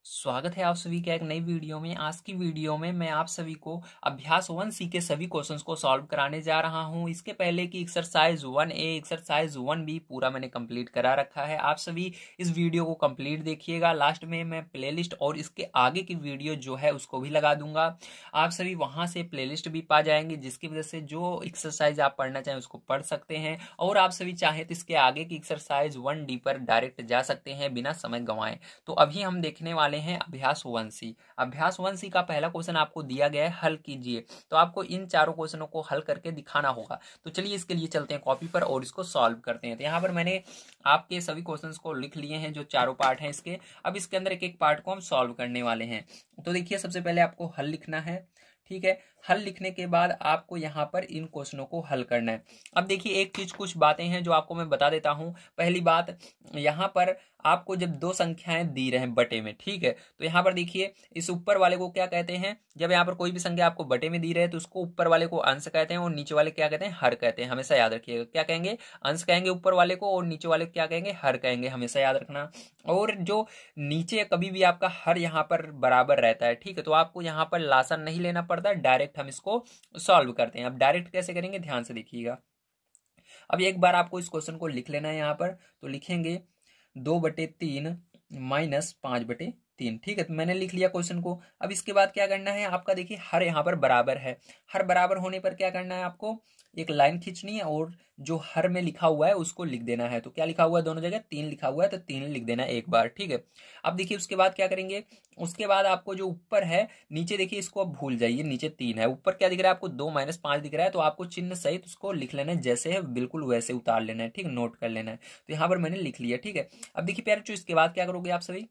स्वागत है आप सभी का एक नई वीडियो में। आज की वीडियो में मैं आप सभी को अभ्यास 1C के सभी क्वेश्चंस को सॉल्व कराने जा रहा हूं। इसके पहले की एक्सरसाइज 1A एक्सरसाइज 1B पूरा मैंने कंप्लीट करा रखा है। आप सभी इस वीडियो को कंप्लीट देखिएगा। लास्ट में मैं प्लेलिस्ट और इसके आगे की वीडियो जो है उसको भी लगा दूंगा। आप सभी वहां से प्लेलिस्ट भी पा जाएंगे, जिसकी वजह से जो एक्सरसाइज आप पढ़ना चाहें उसको पढ़ सकते हैं। और आप सभी चाहें तो इसके आगे की एक्सरसाइज 1D पर डायरेक्ट जा सकते हैं बिना समय गंवाए। तो अभी हम देखने वाले हैं अभ्यास 1C। अभ्यास 1C का पहला क्वेश्चन आपको दिया गया है, हल कीजिए। तो आपको इन चारों क्वेश्चनों को हल करके दिखाना होगा। तो चलिए इसके लिए चलते हैं कॉपी पर और इसको सॉल्व करते हैं। तो यहाँ पर मैंने आपके सभी क्वेश्चंस को लिख लिए हैं, जो चारों पार्ट हैं इसके। अब इसके अंदर एक एक पार्ट को हम सॉल्व करने वाले हैं। तो देखिए, सबसे पहले आपको हल लिखना है। ठीक है, हल लिखने के बाद आपको यहाँ पर इन क्वेश्चनों को हल करना है। अब देखिए, एक चीज कुछ बातें हैं जो आपको मैं बता देता हूं। पहली बात, यहाँ पर आपको जब दो संख्याएं दी रहे बटे में, ठीक है, तो यहाँ पर देखिए इस ऊपर वाले को क्या कहते हैं। जब यहाँ पर कोई भी संख्या आपको बटे में दी रहे तो उसको ऊपर वाले को अंश कहते हैं और नीचे वाले क्या कहते हैं, हर कहते हैं। हमेशा याद रखिएगा, क्या कहेंगे, अंश कहेंगे ऊपर वाले को और नीचे वाले को क्या कहेंगे, हर कहेंगे। हमेशा याद रखना। और जो नीचे कभी भी आपका हर यहाँ पर बराबर रहता है, ठीक है, तो आपको यहाँ पर लासन नहीं लेना पड़ता, डायरेक्ट हम इसको सॉल्व करते हैं। अब डायरेक्ट कैसे करेंगे, ध्यान से देखिएगा। अब एक बार आपको इस क्वेश्चन को लिख लेना है। यहाँ पर तो लिखेंगे 2/3 माइनस 5/3। ठीक है, तो मैंने लिख लिया क्वेश्चन को। अब इसके बाद क्या करना है आपका, देखिए हर यहाँ पर बराबर है। हर बराबर होने पर क्या करना है, आपको एक लाइन खींचनी है और जो हर में लिखा हुआ है उसको लिख देना है। तो क्या लिखा हुआ है, दोनों जगह 3 लिखा हुआ है, तो 3 लिख देना है एक बार। ठीक है, अब देखिए उसके बाद क्या करेंगे, उसके बाद आपको जो ऊपर है, नीचे देखिए इसको अब भूल जाइए, नीचे 3 है, ऊपर क्या दिख रहा है आपको, 2 - 5 दिख रहा है। तो आपको चिन्ह सहित उसको लिख लेना है, जैसे है बिल्कुल वैसे उतार लेना है। ठीक, नोट कर लेना है। तो यहाँ पर मैंने लिख लिया। ठीक है, अब देखिए प्यारे, इसके बाद क्या करोगे आप सभी,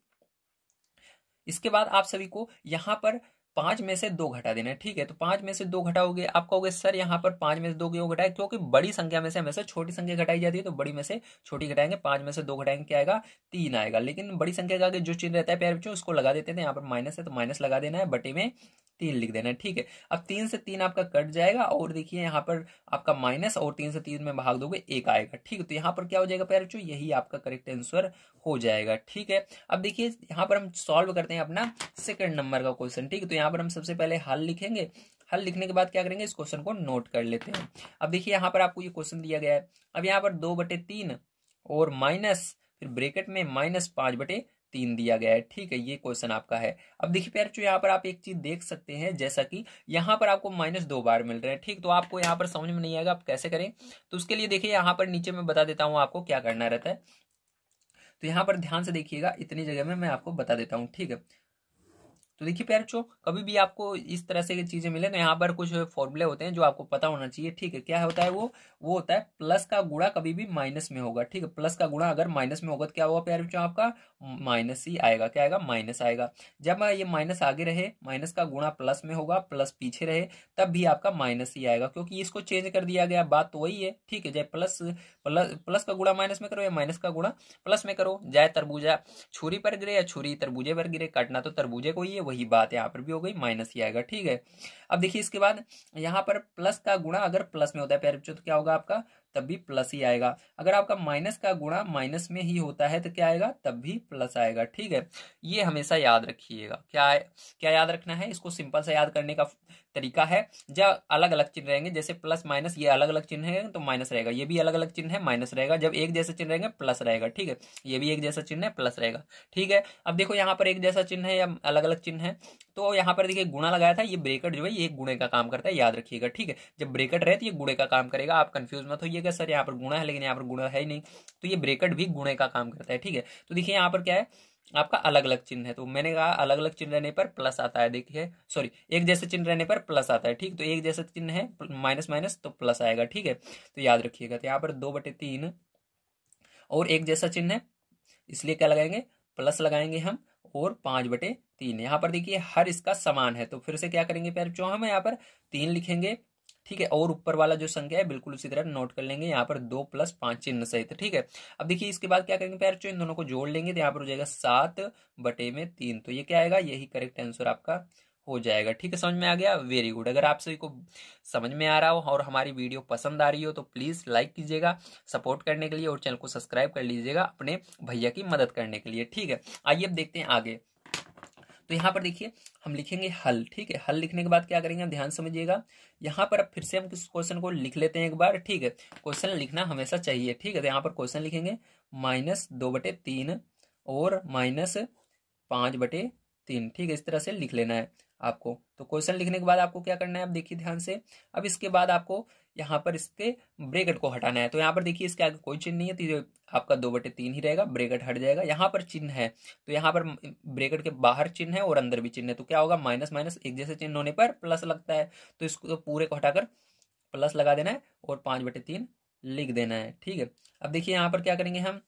इसके बाद आप सभी को यहाँ पर 5 में से 2 घटा देना है। ठीक है, तो 5 में से 2 घटाओगे, आप कहोगे सर यहाँ पर 5 में से 2 क्यों घटाए, क्योंकि बड़ी संख्या में से हमेशा छोटी संख्या घटाई जाती है, तो बड़ी में से छोटी घटाएंगे। 5 में से 2 घटाएंगे, क्या आएगा, 3 आएगा। लेकिन बड़ी संख्या का आगे जो चिन्ह रहता है प्यारे बच्चों, उसको लगा देते थे। यहाँ पर माइनस है तो माइनस लगा देना है, बटे में 3 लिख देना है। ठीक है, अब 3 से 3 आपका कट जाएगा और देखिए यहाँ पर आपका माइनस, और 3 से 3 में भाग दोगे 1 आएगा। ठीक है, तो यहाँ पर क्या हो जाएगा प्यारे बच्चों, यही आपका करेक्ट आंसर हो जाएगा। ठीक है, अब देखिए यहाँ पर हम सॉल्व करते हैं अपना सेकंड नंबर का क्वेश्चन। ठीक है, तो यहाँ पर हम सबसे पहले हल लिखेंगे। हल लिखने के बाद क्या करेंगे, इस क्वेश्चन को नोट कर लेते हैं। अब देखिए यहाँ पर आपको ये क्वेश्चन दिया गया है। अब यहाँ पर 2/3 और माइनस, फिर ब्रैकेट में -5/3 दिया गया है। ठीक है, ये क्वेश्चन आपका है। अब देखिए प्यारे बच्चों, यहाँ पर आप एक चीज देख सकते हैं, जैसा कि यहाँ पर आपको -2 बार मिल रहे हैं। ठीक, तो आपको यहाँ पर समझ में नहीं आएगा आप कैसे करें। तो उसके लिए देखिए यहाँ पर नीचे मैं बता देता हूँ आपको क्या करना रहता है। तो यहाँ पर ध्यान से देखिएगा, इतनी जगह में मैं आपको बता देता हूँ। ठीक है, तो देखिए प्यारे बच्चों, कभी भी आपको इस तरह से की चीजें मिले तो यहाँ पर कुछ फॉर्मूले होते हैं जो आपको पता होना चाहिए। ठीक है, क्या होता है वो होता है प्लस का गुणा कभी भी माइनस में होगा। ठीक है, प्लस का गुणा अगर माइनस में होगा तो क्या होगा प्यारे बच्चों, आपका माइनस ही आएगा। क्या आएगा, माइनस आएगा। जब ये माइनस आगे रहे, माइनस का गुणा प्लस में होगा, प्लस पीछे रहे, तब भी आपका माइनस ही आएगा, क्योंकि इसको चेंज कर दिया गया। बात तो वही है। ठीक है, चाहे प्लस प्लस प्लस का गुणा माइनस में करो या माइनस का गुणा प्लस में करो, चाहे तरबूजा छुरी पर गिरे या छुरी तरबूजे पर गिरे, काटना तो तरबूजे को ही है, वही बात यहाँ पर भी हो गई, माइनस ही आएगा। ठीक है, अब देखिए इसके बाद यहाँ पर प्लस का गुणा अगर प्लस में होता है प्यारे बच्चों तो क्या होगा आपका, तब भी प्लस ही आएगा। अगर आपका माइनस का गुणा माइनस में ही होता है तो क्या आएगा, तब भी प्लस आएगा। ठीक है, ये हमेशा याद रखिएगा। क्या याद रखना है, इसको सिंपल से याद करने का तरीका है। जब अलग अलग चिन्ह रहेंगे, जैसे प्लस माइनस, ये अलग अलग चिन्ह है तो माइनस रहेगा, ये भी अलग अलग चिन्ह है माइनस रहेगा। जब एक जैसे चिन्ह रहेंगे प्लस रहेगा। ठीक है, ये भी एक जैसा चिन्ह है प्लस रहेगा। ठीक है, अब देखो यहाँ पर एक जैसा चिन्ह है या अलग अलग चिन्ह है, तो यहाँ पर देखिए गुणा लगाया था, ये ब्रैकेट जो है ये गुणे का काम करता है, याद रखिएगा। ठीक है, जब ब्रैकेट रहे तो ये गुणे का काम करेगा। आप कंफ्यूज मत होइएगा, सर यहाँ पर गुणा है लेकिन यहाँ पर गुणा है ही नहीं, तो ये ब्रैकेट भी गुणे का काम करता है। ठीक है, तो देखिए यहाँ पर क्या है, आपका अलग अलग चिन्ह है, तो मैंने कहा अलग अलग चिन्ह रहने पर प्लस आता है। देखिए सॉरी, एक जैसे चिन्ह रहने पर प्लस आता है। ठीक, तो एक जैसा चिन्ह है माइनस माइनस तो प्लस आएगा। ठीक है, तो याद रखिएगा। तो यहाँ पर 2/3 और एक जैसा चिन्ह है, इसलिए क्या लगाएंगे, प्लस लगाएंगे हम, और 5/3। यहाँ पर देखिए हर इसका समान है, तो फिर से क्या करेंगे प्यारे बच्चों, हम यहाँ पर 3 लिखेंगे। ठीक है, और ऊपर वाला जो संख्या है बिल्कुल उसी तरह नोट कर लेंगे, यहाँ पर 2 + 5 चिन्ह सहित। ठीक है, अब देखिए इसके बाद क्या करेंगे प्यारे बच्चों, इन दोनों को जोड़ लेंगे तो यहाँ पर हो जाएगा 7/3। तो ये क्या आएगा, यही करेक्ट आंसर आपका हो जाएगा। ठीक है, समझ में आ गया, वेरी गुड। अगर आप सभी को समझ में आ रहा हो और हमारी वीडियो पसंद आ रही हो तो प्लीज लाइक कीजिएगा सपोर्ट करने के लिए, और चैनल को सब्सक्राइब कर लीजिएगा अपने भैया की मदद करने के लिए। ठीक है, आइए अब देखते हैं आगे। तो यहाँ पर देखिए हम लिखेंगे हल। ठीक है, हल लिखने के बाद क्या करेंगे, हम ध्यान समझिएगा। यहाँ पर अब फिर से हम किस क्वेश्चन को लिख लेते हैं एक बार। ठीक है, क्वेश्चन लिखना हमेशा चाहिए। ठीक है, तो यहाँ पर क्वेश्चन लिखेंगे -2/3 और -5/3। ठीक है, इस तरह से लिख लेना है आपको। तो क्वेश्चन लिखने के बाद आपको क्या करना है, अब देखिए ध्यान से। अब इसके बाद आपको यहाँ पर इसके ब्रैकेट को हटाना है। तो यहाँ पर देखिए इसके आगे कोई चिन्ह नहीं है, तो ये आपका 2/3 ही रहेगा, ब्रैकेट हट जाएगा। यहाँ पर चिन्ह है, तो यहाँ पर ब्रैकेट के बाहर चिन्ह है और अंदर भी चिन्ह है, तो क्या होगा, माइनस माइनस एक जैसे चिन्ह होने पर प्लस लगता है। तो इसको पूरे को हटाकर प्लस लगा देना है और 5/3 लिख देना है। ठीक है, अब देखिए यहाँ पर क्या करेंगे, हम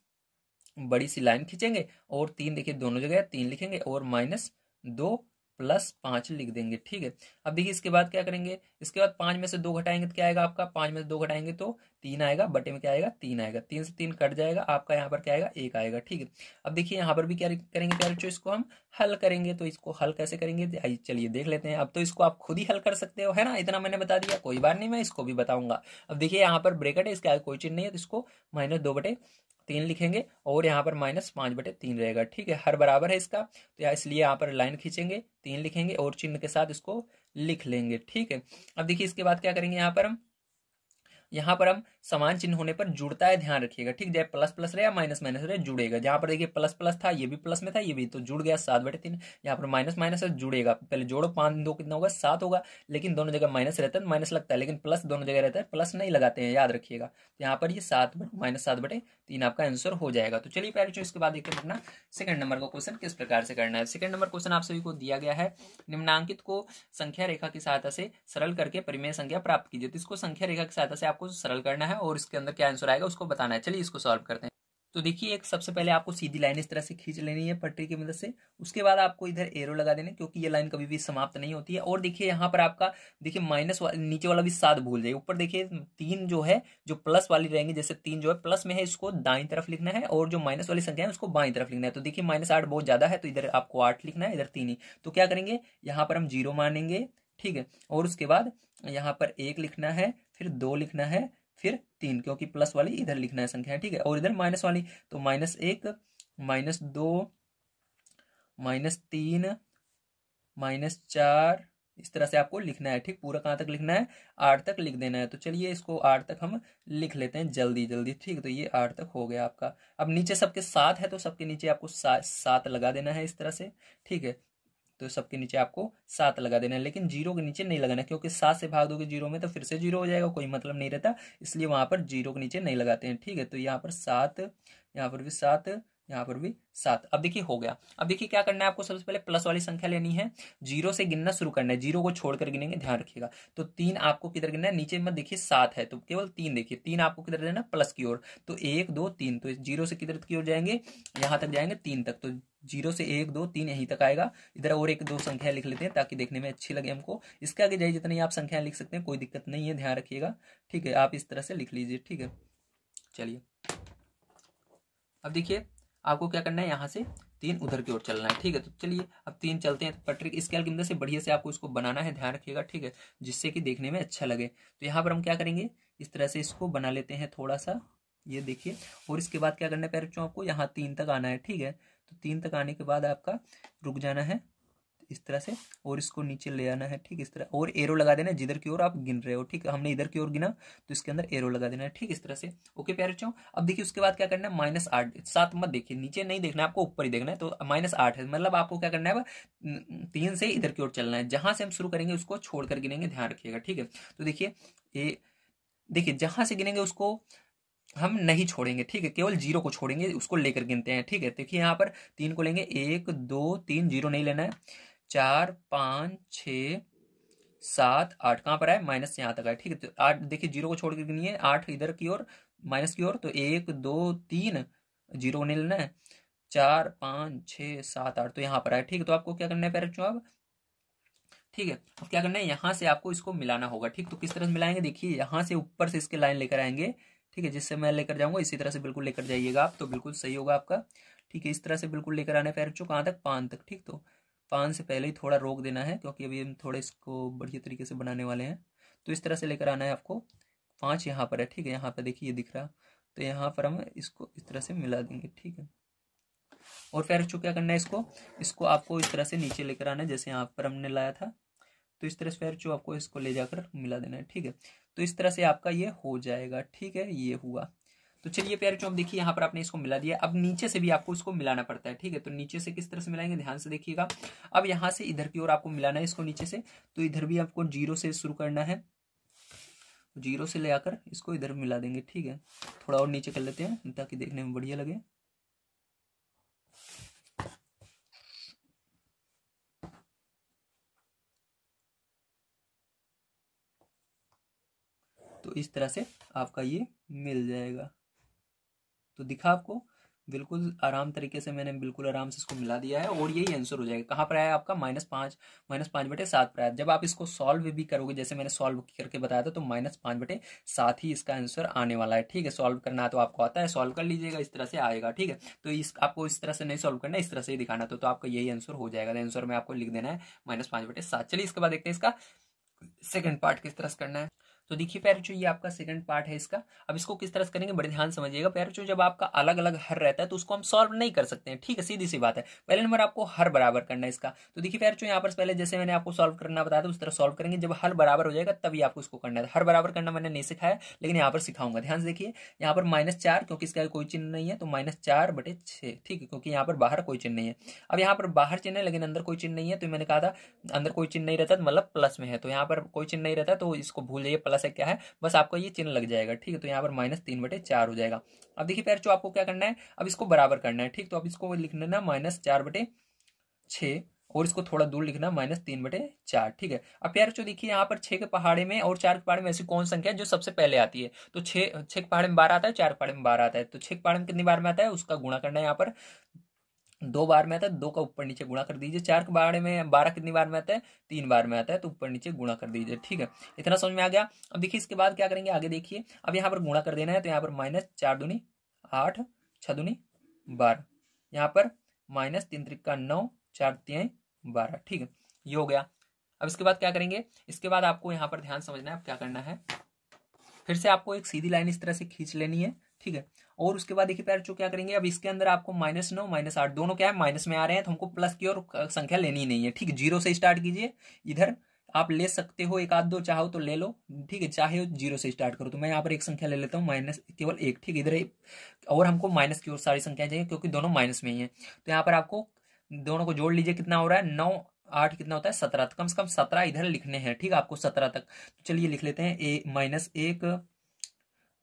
बड़ी सी लाइन खींचेंगे और 3 देखिए दोनों जगह 3 लिखेंगे और -2 + 5 लिख देंगे। ठीक है, अब देखिए इसके बाद क्या करेंगे, इसके बाद 5 में से 2 घटाएंगे तो क्या आएगा आपका, 5 में से 2 घटाएंगे तो 3 आएगा, बटे में क्या आएगा, 3 आएगा, 3 से 3 कट जाएगा, आपका यहाँ पर क्या आएगा, 1 आएगा। ठीक है, अब देखिए यहाँ पर भी क्या करेंगे प्यारे बच्चों, इसको हम हल करेंगे। तो इसको हल कैसे करेंगे, आइए चलिए देख लेते हैं। अब तो इसको आप खुद ही हल कर सकते हो, है ना, इतना मैंने बता दिया, कोई बात नहीं, मैं इसको भी बताऊंगा। अब देखिए यहाँ पर ब्रैकेट है, इसके आगे कोई चिन्ह नहीं है, तो इसको -2/3 लिखेंगे और यहाँ पर -5/3 रहेगा। ठीक है, हर बराबर है इसका, तो इसलिए यहाँ पर लाइन खींचेंगे, 3 लिखेंगे और चिन्ह के साथ इसको लिख लेंगे। ठीक है, अब देखिए इसके बाद क्या करेंगे, यहाँ पर हम समान चिन्ह होने पर जुड़ता है, ध्यान रखिएगा। ठीक, चाहे प्लस प्लस रहे या माइनस माइनस रहे, जुड़ेगा। जहां पर देखिए प्लस प्लस था, ये भी प्लस में था, ये भी, तो जुड़ गया 7/3। यहाँ पर माइनस माइनस है, जुड़ेगा। पहले जोड़ो, 5 2 कितना होगा, 7 होगा, लेकिन दोनों जगह माइनस रहता है तो माइनस लगता है, लेकिन प्लस दोनों जगह रहता है, प्लस नहीं लगाते हैं, याद रखिएगा। तो यहाँ पर ये -7/3 आपका आंसर हो जाएगा। तो चलिए प्यारे, इसके बाद देखते हैं अपना सेकंड नंबर का क्वेश्चन किस प्रकार से करना है। सेकंड नंबर क्वेश्चन आप सभी को दिया गया है, निम्नांकित को संख्या रेखा की सहायता से सरल करके परिमेय संख्या प्राप्त कीजिए। तो इसको संख्या रेखा की सहायता से आपको सरल करना है और इसके अंदर क्या आंसर आएगा उसको बताना है। चलिए इसको सॉल्व करते हैं। तो देखिए, एक सबसे पहले आपको सीधी लाइन इस तरह से खींच लेनी है पटरी की मदद से। उसके बाद आपको इधर एरो लगा देने, क्योंकि ये लाइन कभी भी समाप्त नहीं होती है। और देखिए यहाँ पर आपका देखिए नीचे वाला भी 7 भूल जाइए। ऊपर देखिए 3 जो है, जो प्लस वाली रहेंगी, जैसे 3 जो है प्लस में है, इसको दाईं तरफ लिखना है, और जो माइनस वाली संख्या है उसको बाईं तरफ लिखना है। तो देखिए -8 बहुत ज्यादा है, तो इधर आपको 8 लिखना है, इधर 3 ही। तो क्या करेंगे, यहाँ पर हम 0 मानेंगे। ठीक है, और उसके बाद यहाँ पर 1 लिखना है, फिर 2 लिखना है, फिर 3, क्योंकि प्लस वाली इधर लिखना है संख्या। ठीक है, और इधर माइनस वाली, तो -1 -2 -3 -4, इस तरह से आपको लिखना है। ठीक, पूरा कहाँ तक लिखना है, 8 तक लिख देना है। तो चलिए इसको 8 तक हम लिख लेते हैं जल्दी जल्दी। ठीक है, तो ये 8 तक हो गया आपका। अब नीचे सबके 7 है, तो सबके नीचे आपको 7 लगा देना है इस तरह से। ठीक है, तो सबके नीचे आपको 7 लगा देना है, लेकिन 0 के नीचे नहीं लगाना है, क्योंकि 7 से भाग दोगे 0 में तो फिर से 0 हो जाएगा, कोई मतलब नहीं रहता, इसलिए वहां पर 0 के नीचे नहीं लगाते हैं। ठीक है, तो यहाँ पर 7, यहाँ पर भी 7, यहाँ पर भी 7। अब देखिए हो गया। अब देखिए क्या करना है आपको, सबसे पहले प्लस वाली संख्या लेनी है, 0 से गिनना शुरू करना है, 0 को छोड़कर गिनेंगे, ध्यान रखिएगा। तो 3 आपको किधर गिनना है, नीचे मत देखिए 7 है, तो केवल 3 देखिए, 3 आपको किधर देना, प्लस की ओर। तो 1 2 3, तो 0 से किधर की ओर जाएंगे, यहाँ तक जाएंगे 3 तक। तो 0 से 1 2 3 यहीं तक आएगा। इधर और 1 2 संख्या लिख लेते हैं ताकि देखने में अच्छी लगे हमको। इसके आगे जाइए, जितनी आप संख्या लिख सकते हैं, कोई दिक्कत नहीं है, ध्यान रखिएगा। ठीक है, आप इस तरह से लिख लीजिए। ठीक है, चलिए अब देखिए आपको क्या करना है, यहाँ से 3 उधर की ओर चलना है। ठीक है, तो चलिए अब 3 चलते हैं। तो पटरी स्केल की मदद से बढ़िया से आपको इसको बनाना है, ध्यान रखिएगा। ठीक है, जिससे कि देखने में अच्छा लगे। तो यहाँ पर हम क्या करेंगे, इस तरह से इसको बना लेते हैं थोड़ा सा, ये देखिए। और इसके बाद क्या करना है प्यारे बच्चों, आपको यहाँ 3 तक आना है। ठीक है, तो 3 तक आने के बाद आपका रुक जाना है इस तरह से, और इसको नीचे ले आना है। ठीक, इस तरह, और एरो लगा देना है जिधर की ओर आप गिन रहे हो। ठीक है, हमने इधर की ओर गिना, तो इसके अंदर एरो लगा देना है। ठीक, इस तरह से। ओके प्यारे बच्चों, अब देखिए उसके बाद क्या करना है, -8, 7 मत देखिए, नीचे नहीं देखना है आपको, ऊपर ही देखना है। तो -8 है, मतलब आपको क्या करना है, 3 से इधर की ओर चलना है। जहां से हम शुरू करेंगे उसको छोड़कर गिनेंगे, ध्यान रखिएगा। ठीक है, तो देखिए देखिए जहां से गिनेंगे उसको हम नहीं छोड़ेंगे। ठीक है, केवल 0 को छोड़ेंगे, उसको लेकर गिनते हैं। ठीक है, देखिए यहाँ पर 3 को लेंगे, 1 2 3, 0 नहीं लेना है, 4 5 6 7 8, कहाँ पर है, माइनस से यहाँ तक है। ठीक है, तो 8 देखिए 0 को छोड़ के गिनिए, 8 इधर की ओर, माइनस की ओर, तो 1 2 3, 0 नहीं लेना है, 4 5 6 7 8, तो यहाँ पर है। ठीक है, तो आपको क्या करना है प्यारे बच्चों अब, ठीक है, अब क्या करना है, यहाँ से आपको इसको मिलाना होगा। ठीक, तो किस तरह से मिलाएंगे, देखिए यहाँ से ऊपर से इसके लाइन लेकर आएंगे। ठीक है, जिससे मैं लेकर जाऊंगा, इसी तरह से बिल्कुल लेकर जाइएगा आप, तो बिल्कुल सही होगा आपका। ठीक है, इस तरह से बिल्कुल लेकर आने पैर बच्चों, कहाँ तक, 5 तक। ठीक, तो 5 से पहले ही थोड़ा रोक देना है, क्योंकि अभी हम थोड़ा इसको बढ़िया तरीके से बनाने वाले हैं। तो इस तरह से लेकर आना है आपको। 5 यहाँ पर है। ठीक है, यहाँ पर देखिए ये दिख रहा, तो यहाँ पर हम इसको इस तरह से मिला देंगे। ठीक है, और फिर बच्चों क्या करना है, इसको आपको इस तरह से नीचे लेकर आना है, जैसे यहाँ पर हमने लाया था। तो इस तरह से फिर बच्चों आपको इसको ले जाकर मिला देना है, ठीक है। तो इस तरह से आपका ये हो जाएगा, ठीक है, ये हुआ। तो चलिए प्यारे बच्चों, अब देखिए यहाँ पर आपने इसको मिला दिया। अब नीचे से भी आपको इसको मिलाना पड़ता है, ठीक है। तो नीचे से किस तरह से मिलाएंगे, ध्यान से देखिएगा। अब यहाँ से इधर की ओर आपको मिलाना है इसको नीचे से, तो इधर भी आपको 0 से शुरू करना है, 0 से ले आकर इसको इधर मिला देंगे, ठीक है। थोड़ा और नीचे कर लेते हैं ताकि देखने में बढ़िया लगे। तो इस तरह से आपका ये मिल जाएगा। तो दिखा आपको, बिल्कुल आराम तरीके से मैंने बिल्कुल आराम से इसको मिला दिया है और यही आंसर हो जाएगा। कहाँ पर आया आपका, -5/7 पर आया। जब आप इसको सॉल्व भी करोगे, जैसे मैंने सॉल्व करके बताया था, तो -5/7 ही इसका आंसर आने वाला है, ठीक है। सॉल्व करना है तो आपको आता है, सॉल्व कर लीजिएगा, इस तरह से आएगा, ठीक है। तो आपको इस तरह से नहीं सॉल्व करना, इस तरह से ही दिखाना, तो आपका यही आंसर हो जाएगा। आंसर में आपको लिख देना है -5/7। चलिए इसके बाद देखते हैं इसका सेकंड पार्ट किस तरह से करना है। तो देखिए प्यारे बच्चों, ये आपका सेकंड पार्ट है इसका। अब इसको किस तरह से करेंगे, बड़े ध्यान समझिएगा प्यारे बच्चों। जब आपका अलग अलग हर रहता है तो उसको हम सॉल्व नहीं कर सकते हैं, ठीक है, सीधी सी बात है। पहले नंबर आपको हर बराबर करना है इसका। तो देखिए प्यारे बच्चों, यहाँ पर पहले जैसे मैंने आपको सॉल्व करना बताया था उस तरह सॉल्व करेंगे। जब हर बराबर हो जाएगा तभी आपको इसको करना है। हर बराबर करना मैंने नहीं सिखाया, लेकिन यहाँ पर सिखाऊंगा, ध्यान से देखिए। यहाँ पर -4, क्योंकि इसका कोई चिन्ह नहीं है, तो -4/6, ठीक है, क्योंकि यहाँ पर बाहर कोई चिन्ह नहीं है। अब यहाँ पर बाहर चिन्ह है लेकिन अंदर कोई चिन्ह नहीं है, तो मैंने कहा था अंदर कोई चिन्ह नहीं रहता तो मतलब प्लस में है, तो यहाँ पर कोई चिन्ह नहीं रहता, तो इसको भूल जाइए, प्लस है क्या है, बस आपको ये चिन्ह लग जाएगा, ठीक है। तो यहाँ पर -3/4 हो जाएगा। अब देखिए प्यारे बच्चों, आपको क्या करना है, अब इसको बराबर करना है, ठीक। तो अब इसको लिखना ना -4/6, और इसको थोड़ा दूर लिखना -3/4, ठीक है। अब प्यारे बच्चों देखिए, यहाँ पर 6 के पहाड़े में और 4 के पहाड़े में ऐसी कौन संख्या है जो सबसे पहले आती है। तो 6 के पहाड़े में 12 आता है, 4 के पहाड़े में 12 आता है, तो 6 के पहाड़े में कितनी बार में आता है उसका गुणा करना है। यहाँ पर 2 बार में आता है, 2 का ऊपर नीचे गुणा कर दीजिए। 4 के बारे में 12 कितनी बार में आता है, 3 बार में आता है, तो ऊपर नीचे गुणा कर दीजिए, ठीक है। इतना समझ में आ गया। अब देखिए इसके बाद क्या करेंगे, आगे देखिए। अब यहाँ पर गुणा कर देना है, तो यहाँ पर -4×2 = 8, 6×2 = 12, यहाँ पर -3×3 = 9, 4×3 = 12, ठीक है, ये हो गया। अब इसके बाद क्या करेंगे, इसके बाद आपको यहाँ पर ध्यान समझना है, अब क्या करना है, फिर से आपको एक सीधी लाइन इस तरह से खींच लेनी है, ठीक है। और उसके बाद देखिए प्यारे बच्चों क्या करेंगे, अब इसके अंदर आपको -9 -8 दोनों क्या है, माइनस में आ रहे हैं, तो हमको प्लस की और संख्या लेनी ही नहीं है, ठीक है। 0 से स्टार्ट कीजिए। इधर आप ले सकते हो एक आध दो, चाहो तो ले लो, ठीक है, चाहे 0 से स्टार्ट करो। तो मैं यहाँ पर एक संख्या ले लेता हूँ, केवल एक, ठीक है। इधर और हमको माइनस की ओर सारी संख्याएं चाहिए, क्योंकि दोनों माइनस में ही है। तो यहाँ पर आपको दोनों को जोड़ लीजिए, कितना हो रहा है, 9 8 कितना होता है, 17। कम से कम 17 इधर लिखने हैं, ठीक है, आपको 17 तक। तो चलिए लिख लेते हैं, -1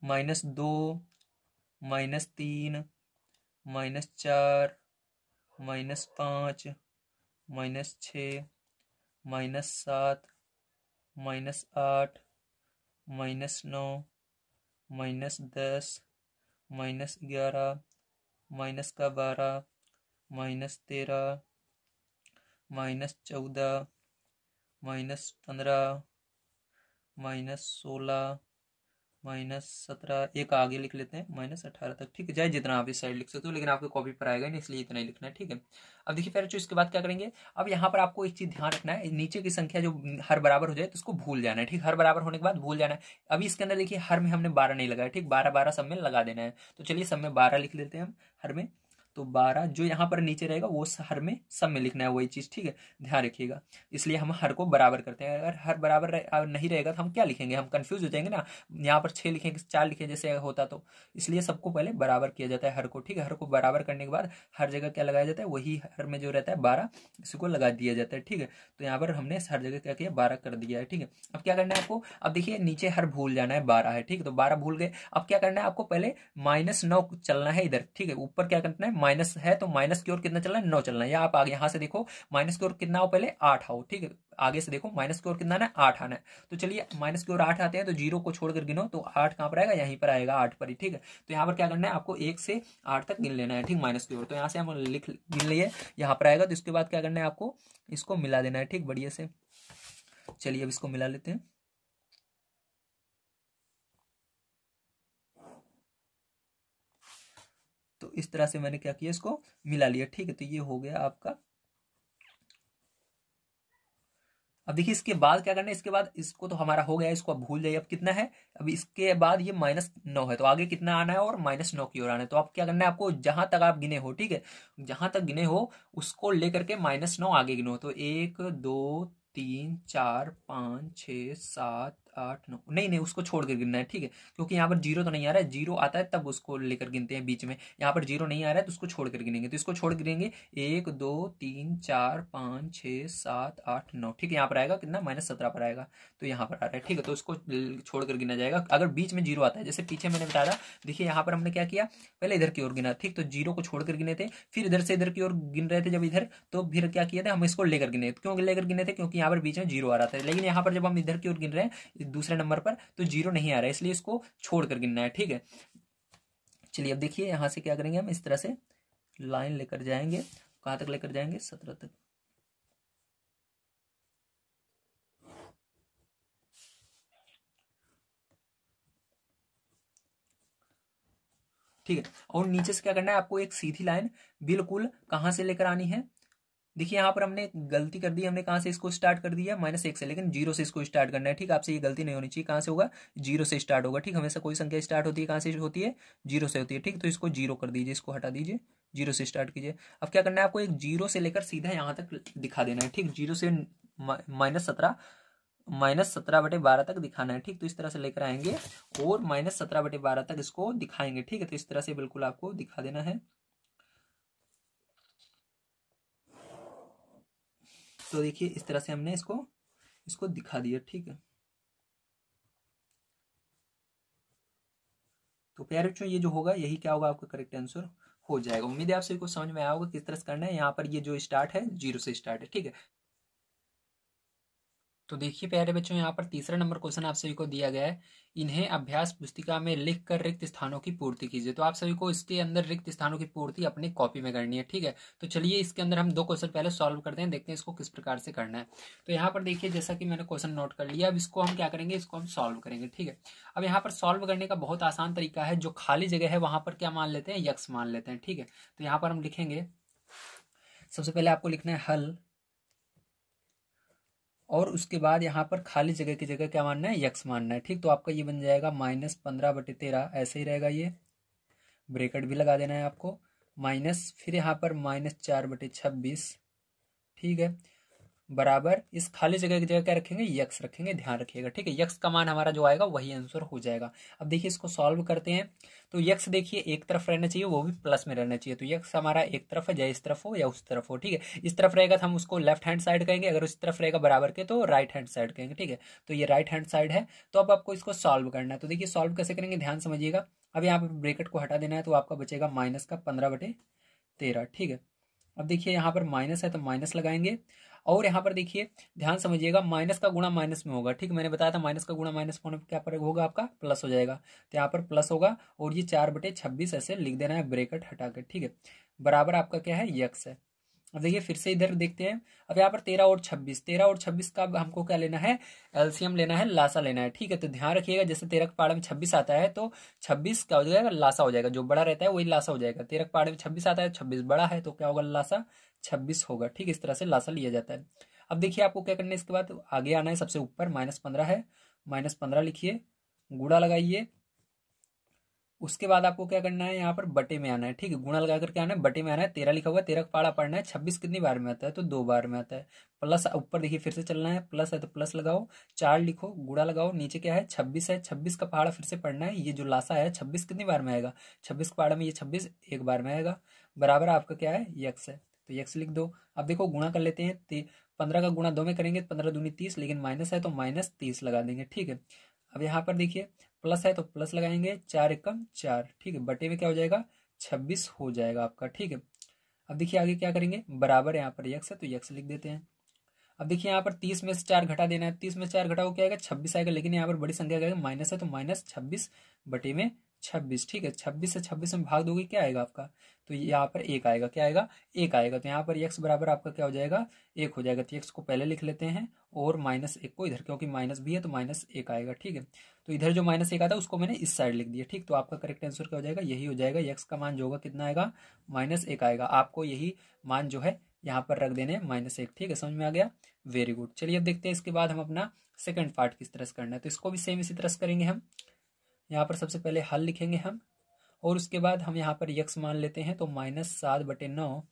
-2 -3 -4 -5 -6 -7 -8 -9 -10 -11 -12 -13 -14 -15 -16 -17, एक आगे लिख लेते हैं -18 तक, ठीक है। चाहे जितना आप इस साइड लिख सकते हो, लेकिन आपके कॉपी पर आएगा नहीं, इसलिए इतना ही लिखना है, ठीक है। अब देखिए फिर इसके बाद क्या करेंगे, अब यहाँ पर आपको एक चीज ध्यान रखना है, नीचे की संख्या जो हर बराबर हो जाए तो उसको भूल जाना है, ठीक। हर बराबर होने के बाद भूल जाना है। अभी इसके अंदर देखिए हर में हमने 12 नहीं लगाया, ठीक, 12 सब में लगा देना है। तो चलिए सब में 12 लिख लेते हैं हम हर में। तो 12 जो यहाँ पर नीचे रहेगा वो हर में सब में लिखना है, वही चीज, ठीक है, ध्यान रखिएगा। इसलिए हम हर को बराबर करते हैं। अगर हर बराबर नहीं रहेगा तो हम क्या लिखेंगे, हम कंफ्यूज हो जाएंगे ना। यहाँ पर 6 लिखेंगे, 4 लिखे जैसे होता, तो इसलिए सबको पहले बराबर किया जाता है हर को, ठीक है। हर को बराबर करने के बाद हर जगह क्या लगाया जाता है, वही हर में जो रहता है 12, इसी को लगा दिया जाता है, ठीक है। तो यहाँ पर हमने हर जगह क्या किया, 12 कर दिया है, ठीक है। अब क्या करना है आपको, अब देखिए नीचे हर भूल जाना है, 12 है, ठीक है, तो 12 भूल गए। अब क्या करना है आपको, पहले -9 चलना है इधर, ठीक है। ऊपर क्या करना है, माइनस है तो माइनस की ओर कितना चलना है, 9 चलना है। या आप आगे यहाँ से देखो, माइनस की ओर कितना हो, पहले 8 आओ, ठीक है। आगे से देखो माइनस की ओर कितना है, 8 आना है। तो चलिए माइनस की ओर 8 आते हैं, तो 0 को छोड़कर गिनो, तो 8 कहाँ पर आएगा, यहीं पर आएगा, 8 पर ही, ठीक है। तो यहाँ पर क्या करना है आपको, 1 से 8 तक गिन लेना है, ठीक, माइनस की ओर। तो यहाँ से हम गिन लिए, यहाँ पर आएगा। तो इसके बाद क्या करना है आपको, इसको मिला देना है, ठीक, बढ़िया से। चलिए अब इसको मिला लेते हैं। तो इस तरह से मैंने क्या किया, इसको मिला लिया, ठीक है। तो ये हो गया आपका अब देखिए इसके बाद क्या करना है, इसके बाद इसको तो हमारा हो गया, इसको अब भूल जाइए। अब कितना है, अब इसके बाद ये -9 है, तो आगे कितना आना है और -9 की ओर आना है। तो अब क्या करना है आपको, जहां तक आप गिने हो, ठीक है, जहां तक गिने हो उसको लेकर के -9 आगे गिनो। तो 1 2 3 4 5 6 7 8 9, नहीं नहीं उसको छोड़ कर गिनना है, ठीक है, क्योंकि यहाँ पर जीरो तो नहीं आ रहा है, जीरो आता है तब उसको लेकर गिनते हैं बीच में, यहाँ पर जीरो नहीं आ रहा है तो उसको छोड़ कर गिनेंगे। तो इसको छोड़ गिनेंगे 1 2 3 4 5 6 7 8 9, ठीक है, यहाँ पर आएगा कितना, -17 पर आएगा, तो यहाँ पर आ रहा है, ठीक है, तो इसको छोड़ कर गिना जाएगा। अगर बीच में जीरो आता है, जैसे पीछे मैंने बताया था, देखिए यहाँ पर हमने क्या किया, पहले इधर की ओर गिना, ठीक, तो जीरो को छोड़ कर गिने थे, फिर इधर से इधर की ओर गिन रहे थे जब इधर, तो फिर क्या किया था, हम इसको लेकर गिने। क्यों लेकर गिने थे, क्योंकि यहाँ पर बीच में जीरो आ रहा था, लेकिन यहाँ पर जब हम इधर की ओर गिन रहे हैं दूसरे नंबर पर तो जीरो नहीं आ रहा है, इसलिए इसको छोड़ कर गिनना है, ठीक है। चलिए अब देखिए यहां से क्या करेंगे, हम इस तरह से लाइन लेकर जाएंगे, कहां तक लेकर जाएंगे, 17 तक। ठीक है, और नीचे से क्या करना है आपको, एक सीधी लाइन बिल्कुल कहां से लेकर आनी है। देखिए यहाँ पर हमने गलती कर दी, हमने कहाँ से इसको स्टार्ट कर दिया, -1 से, लेकिन जीरो से इसको स्टार्ट करना है, ठीक, आपसे ये गलती नहीं होनी चाहिए। कहाँ से होगा, जीरो से स्टार्ट होगा, ठीक, हमेशा कोई संख्या स्टार्ट होती है कहाँ से होती है, जीरो से होती है, ठीक, तो इसको जीरो कर दीजिए, इसको हटा दीजिए, जीरो से स्टार्ट कीजिए। अब क्या करना है आपको, एक जीरो से लेकर सीधा यहाँ तक दिखा देना है, ठीक, जीरो से -17/12 तक दिखाना है, ठीक, तो इस तरह से लेकर आएंगे और -17/12 तक इसको दिखाएंगे, ठीक है, तो इस तरह से बिल्कुल आपको दिखा देना है। तो देखिए इस तरह से हमने इसको दिखा दिया, ठीक है। तो प्यारे बच्चों ये जो होगा यही क्या होगा, आपका करेक्ट आंसर हो जाएगा। उम्मीद है आप सभी को समझ में आया होगा किस तरह से करना है। यहाँ पर ये जो स्टार्ट है जीरो से स्टार्ट है, ठीक है। तो देखिए प्यारे बच्चों, यहाँ पर तीसरा नंबर क्वेश्चन आप सभी को दिया गया है, इन्हें अभ्यास पुस्तिका में लिख कर रिक्त स्थानों की पूर्ति कीजिए। तो आप सभी को इसके अंदर रिक्त स्थानों की पूर्ति अपनी कॉपी में करनी है, ठीक है। तो चलिए इसके अंदर हम 2 क्वेश्चन पहले सॉल्व करते हैं, देखते हैं इसको किस प्रकार से करना है। तो यहाँ पर देखिए जैसा कि मैंने क्वेश्चन नोट कर लिया, अब इसको हम क्या करेंगे, इसको हम सॉल्व करेंगे, ठीक है। अब यहाँ पर सॉल्व करने का बहुत आसान तरीका है, जो खाली जगह है वहां पर क्या मान लेते हैं, यक्स मान लेते हैं, ठीक है। तो यहाँ पर हम लिखेंगे, सबसे पहले आपको लिखना है हल, और उसके बाद यहाँ पर खाली जगह की जगह क्या मानना है, यक्स मानना है, ठीक। तो आपका ये बन जाएगा -15/13, ऐसे ही रहेगा, ये ब्रैकेट भी लगा देना है आपको, माइनस, फिर यहाँ पर -4/26, ठीक है, बराबर इस खाली जगह की जगह क्या रखेंगे, यक्स रखेंगे, ध्यान रखिएगा, ठीक है। यक्स का मान हमारा जो आएगा वही आंसर हो जाएगा। अब देखिए इसको सॉल्व करते हैं। तो यक्स देखिए एक तरफ रहना चाहिए, वो भी प्लस में रहना चाहिए। तो यक्स हमारा एक तरफ है, चाहे इस तरफ हो या उस तरफ हो, ठीक है। इस तरफ रहेगा तो हम उसको लेफ्ट हैंड साइड कहेंगे, अगर उस तरफ रहेगा बराबर के तो राइट हैंड साइड कहेंगे, ठीक है। तो ये राइट हैंड साइड है। तो अब आपको इसको सॉल्व करना है। तो देखिए सॉल्व कैसे करेंगे, ध्यान समझिएगा। अब यहाँ पर ब्रैकेट को हटा देना है, तो आपका बचेगा -15/13, ठीक है। अब देखिए यहाँ पर माइनस है तो माइनस लगाएंगे, और यहाँ पर देखिए ध्यान समझिएगा, माइनस का गुणा माइनस में होगा, ठीक, मैंने बताया था माइनस का गुणा माइनस में होने पर क्या पर होगा, आपका प्लस हो जाएगा। तो यहाँ पर प्लस होगा, और ये 4/26 ऐसे लिख देना है ब्रैकेट हटा कर, ठीक है, बराबर आपका क्या है, यक्स है। अब देखिए फिर से इधर देखते हैं। अब यहाँ पर 13 और 26 का हमको क्या लेना है, एलसीएम लेना है, लासा लेना है, ठीक है। तो ध्यान रखिएगा, जैसे 13 के पहाड़ में 26 आता है तो 26 क्या हो जाएगा, लासा हो जाएगा, जो बड़ा रहता है वही लासा हो जाएगा। 13 के पहाड़ में 26 आता है, 26 बड़ा है तो क्या होगा, लासा 26 होगा, ठीक, इस तरह से लासा लिया जाता है। अब देखिए आपको क्या करना है, इसके बाद आगे आना है, सबसे ऊपर -15 है, -15 लिखिए, गुणा लगाइए। उसके बाद आपको क्या करना है, यहाँ पर बटे में आना है, ठीक है, गुणा लगा करके आना है, बटे में आना है। 13 लिखा हुआ है, 13 का पाड़ा पढ़ना है, 26 कितनी बार में आता है, तो 2 बार में आता है। प्लस ऊपर देखिए फिर से चलना है, प्लस है तो प्लस लगाओ, 4 लिखो, गुणा लगाओ, नीचे क्या है 26 है, 26 का पहाड़ा फिर से पढ़ना है। ये जो लासा है 26 कितनी बार में आएगा, 26 का पहाड़ा में ये 26 एक बार में आएगा, बराबर आपका क्या है, यक्स है, तो यक्स लिख दो। अब देखो गुणा कर लेते हैं, 15 का गुणा 2 में करेंगे, 15 दूनी 30, लेकिन माइनस है तो -30 लगा देंगे, ठीक है। अब यहाँ पर देखिए प्लस है तो प्लस लगाएंगे, 4 एकम 4, ठीक है, बटे में क्या हो जाएगा, 26 हो जाएगा आपका, ठीक है। अब देखिए आगे क्या करेंगे, बराबर यहाँ पर यक्स है तो यक्स लिख देते हैं। अब देखिए यहाँ पर 30 में से 4 घटा देना है, 30 में से 4 घटाओ क्या आएगा, 26 आएगा, लेकिन यहाँ पर बड़ी संख्या क्या आएगा, माइनस है तो -26 बटे में 26, ठीक है। 26 से 26 में भाग दोगे क्या आएगा आपका, तो यहाँ पर 1 आएगा, क्या आएगा, 1 आएगा। तो यहाँ पर x बराबर आपका क्या हो जाएगा, 1 हो जाएगा। तो x को पहले लिख लेते हैं और -1 को इधर, क्योंकि माइनस भी है तो -1 आएगा, ठीक है। तो इधर जो -1 आता है उसको मैंने इस साइड लिख दिया, ठीक। तो आपका करेक्ट आंसर क्या हो जाएगा, यही हो जाएगा, x का मान जो होगा कितना आएगा, -1 आएगा। आपको यही मान जो है यहाँ पर रख देने -1, ठीक है, समझ में आ गया, वेरी गुड। चलिए अब देखते हैं इसके बाद हम अपना सेकंड पार्ट किस तरह से करना है। तो इसको भी सेम इसी तरह से करेंगे हम। यहाँ पर सबसे पहले हल लिखेंगे हम, और उसके बाद हम यहाँ पर यक्स मान लेते हैं, तो -7/9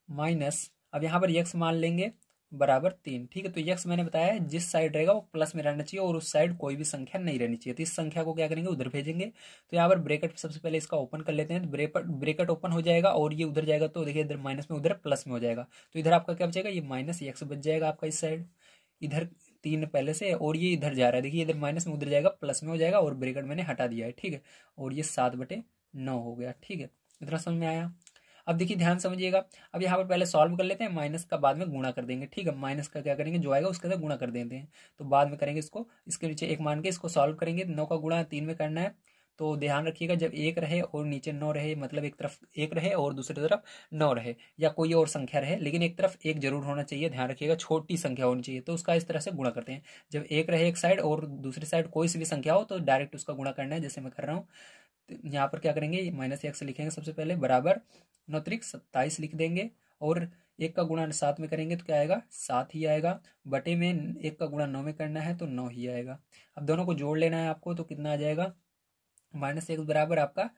माइनस, अब यहाँ पर यक्स मान लेंगे बराबर 3, ठीक है। तो यक्स मैंने बताया है जिस साइड रहेगा वो प्लस में रहना चाहिए और उस साइड कोई भी संख्या नहीं रहनी चाहिए। तो इस संख्या को क्या करेंगे, उधर भेजेंगे। तो यहाँ पर ब्रैकेट सबसे पहले इसका ओपन कर लेते हैं, तो ब्रैकेट ओपन हो जाएगा और ये उधर जाएगा, तो देखिए इधर माइनस में उधर प्लस में हो जाएगा। तो इधर आपका क्या बचेगा, ये -x बच जाएगा आपका इस साइड, इधर 3 पहले से, और ये इधर जा रहा है, देखिए इधर माइनस में उधर जाएगा, प्लस में हो जाएगा, और ब्रैकेट मैंने हटा दिया है, ठीक है। और ये 7/9 हो गया, ठीक है। इतना समझ में आया। अब देखिए ध्यान समझिएगा, अब यहाँ पर पहले सॉल्व कर लेते हैं, माइनस का बाद में गुणा कर देंगे, ठीक है। माइनस का क्या करेंगे, जो आएगा उसके साथ गुणा कर देते हैं, तो बाद में करेंगे इसको, इसके नीचे 1 मान के इसको सॉल्व करेंगे। 9 का गुणा 3 में करना है, तो ध्यान रखिएगा जब 1 रहे और नीचे 9 रहे, मतलब एक तरफ 1 रहे और दूसरी तरफ 9 रहे, या कोई और संख्या रहे, लेकिन एक तरफ 1 जरूर होना चाहिए, ध्यान रखिएगा, छोटी संख्या होनी चाहिए, तो उसका इस तरह से गुणा करते हैं। जब 1 रहे एक साइड और दूसरी साइड कोई सी भी संख्या हो, तो डायरेक्ट उसका गुणा करना है, जैसे मैं कर रहा हूँ। तो यहाँ पर क्या करेंगे, -x लिखेंगे सबसे पहले, बराबर 9×3 = 27 लिख देंगे, और 1 का गुणा 7 में करेंगे तो क्या आएगा, 7 ही आएगा, बटे में 1 का गुणा 9 में करना है तो 9 ही आएगा। अब दोनों को जोड़ लेना है आपको, तो कितना आ जाएगा, -1 बराबर आपका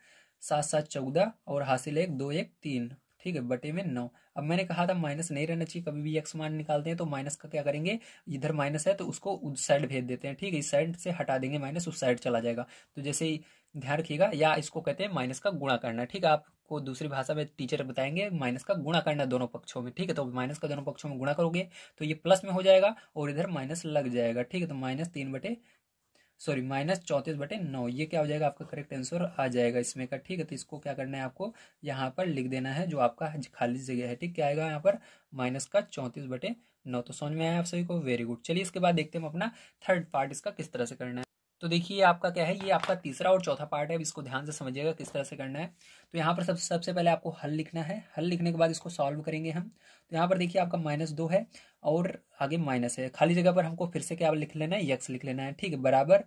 7 7 14, और हासिल 1 2 1 3, ठीक है, बटे में 9। अब मैंने कहा था माइनस नहीं रहना चाहिए, कभी भी एक्स मान निकालते हैं तो माइनस का क्या करेंगे, इधर माइनस है तो उसको उस साइड भेज देते हैं, ठीक है, इस साइड से हटा देंगे माइनस, उस साइड चला जाएगा। तो जैसे ही ध्यान रखिएगा, या इसको कहते हैं माइनस का गुणा करना, ठीक है। आपको दूसरी भाषा में टीचर बताएंगे माइनस का गुणा करना दोनों पक्षों में, ठीक है। तो माइनस का दोनों पक्षों में गुणा करोगे तो ये प्लस में हो जाएगा और इधर माइनस लग जाएगा, ठीक है। तो -34/9, ये क्या हो जाएगा, आपका करेक्ट आंसर आ जाएगा इसमें का, ठीक है। तो इसको क्या करना है, आपको यहाँ पर लिख देना है, जो आपका खाली जगह है, ठीक, क्या आएगा यहाँ पर, -34/9। तो समझ में आया आप सभी को, वेरी गुड। चलिए इसके बाद देखते हैं हम अपना थर्ड पार्ट इसका किस तरह से करना है। तो देखिए आपका क्या है, ये आपका तीसरा और चौथा पार्ट है, अब इसको ध्यान से समझिएगा किस तरह से करना है। तो यहाँ पर सबसे पहले आपको हल लिखना है, हल लिखने के बाद इसको सॉल्व करेंगे हम। तो यहाँ पर देखिए आपका -2 है और आगे माइनस है, खाली जगह पर हमको फिर से क्या लिख लेना है, यक्स लिख लेना है, ठीक है, बराबर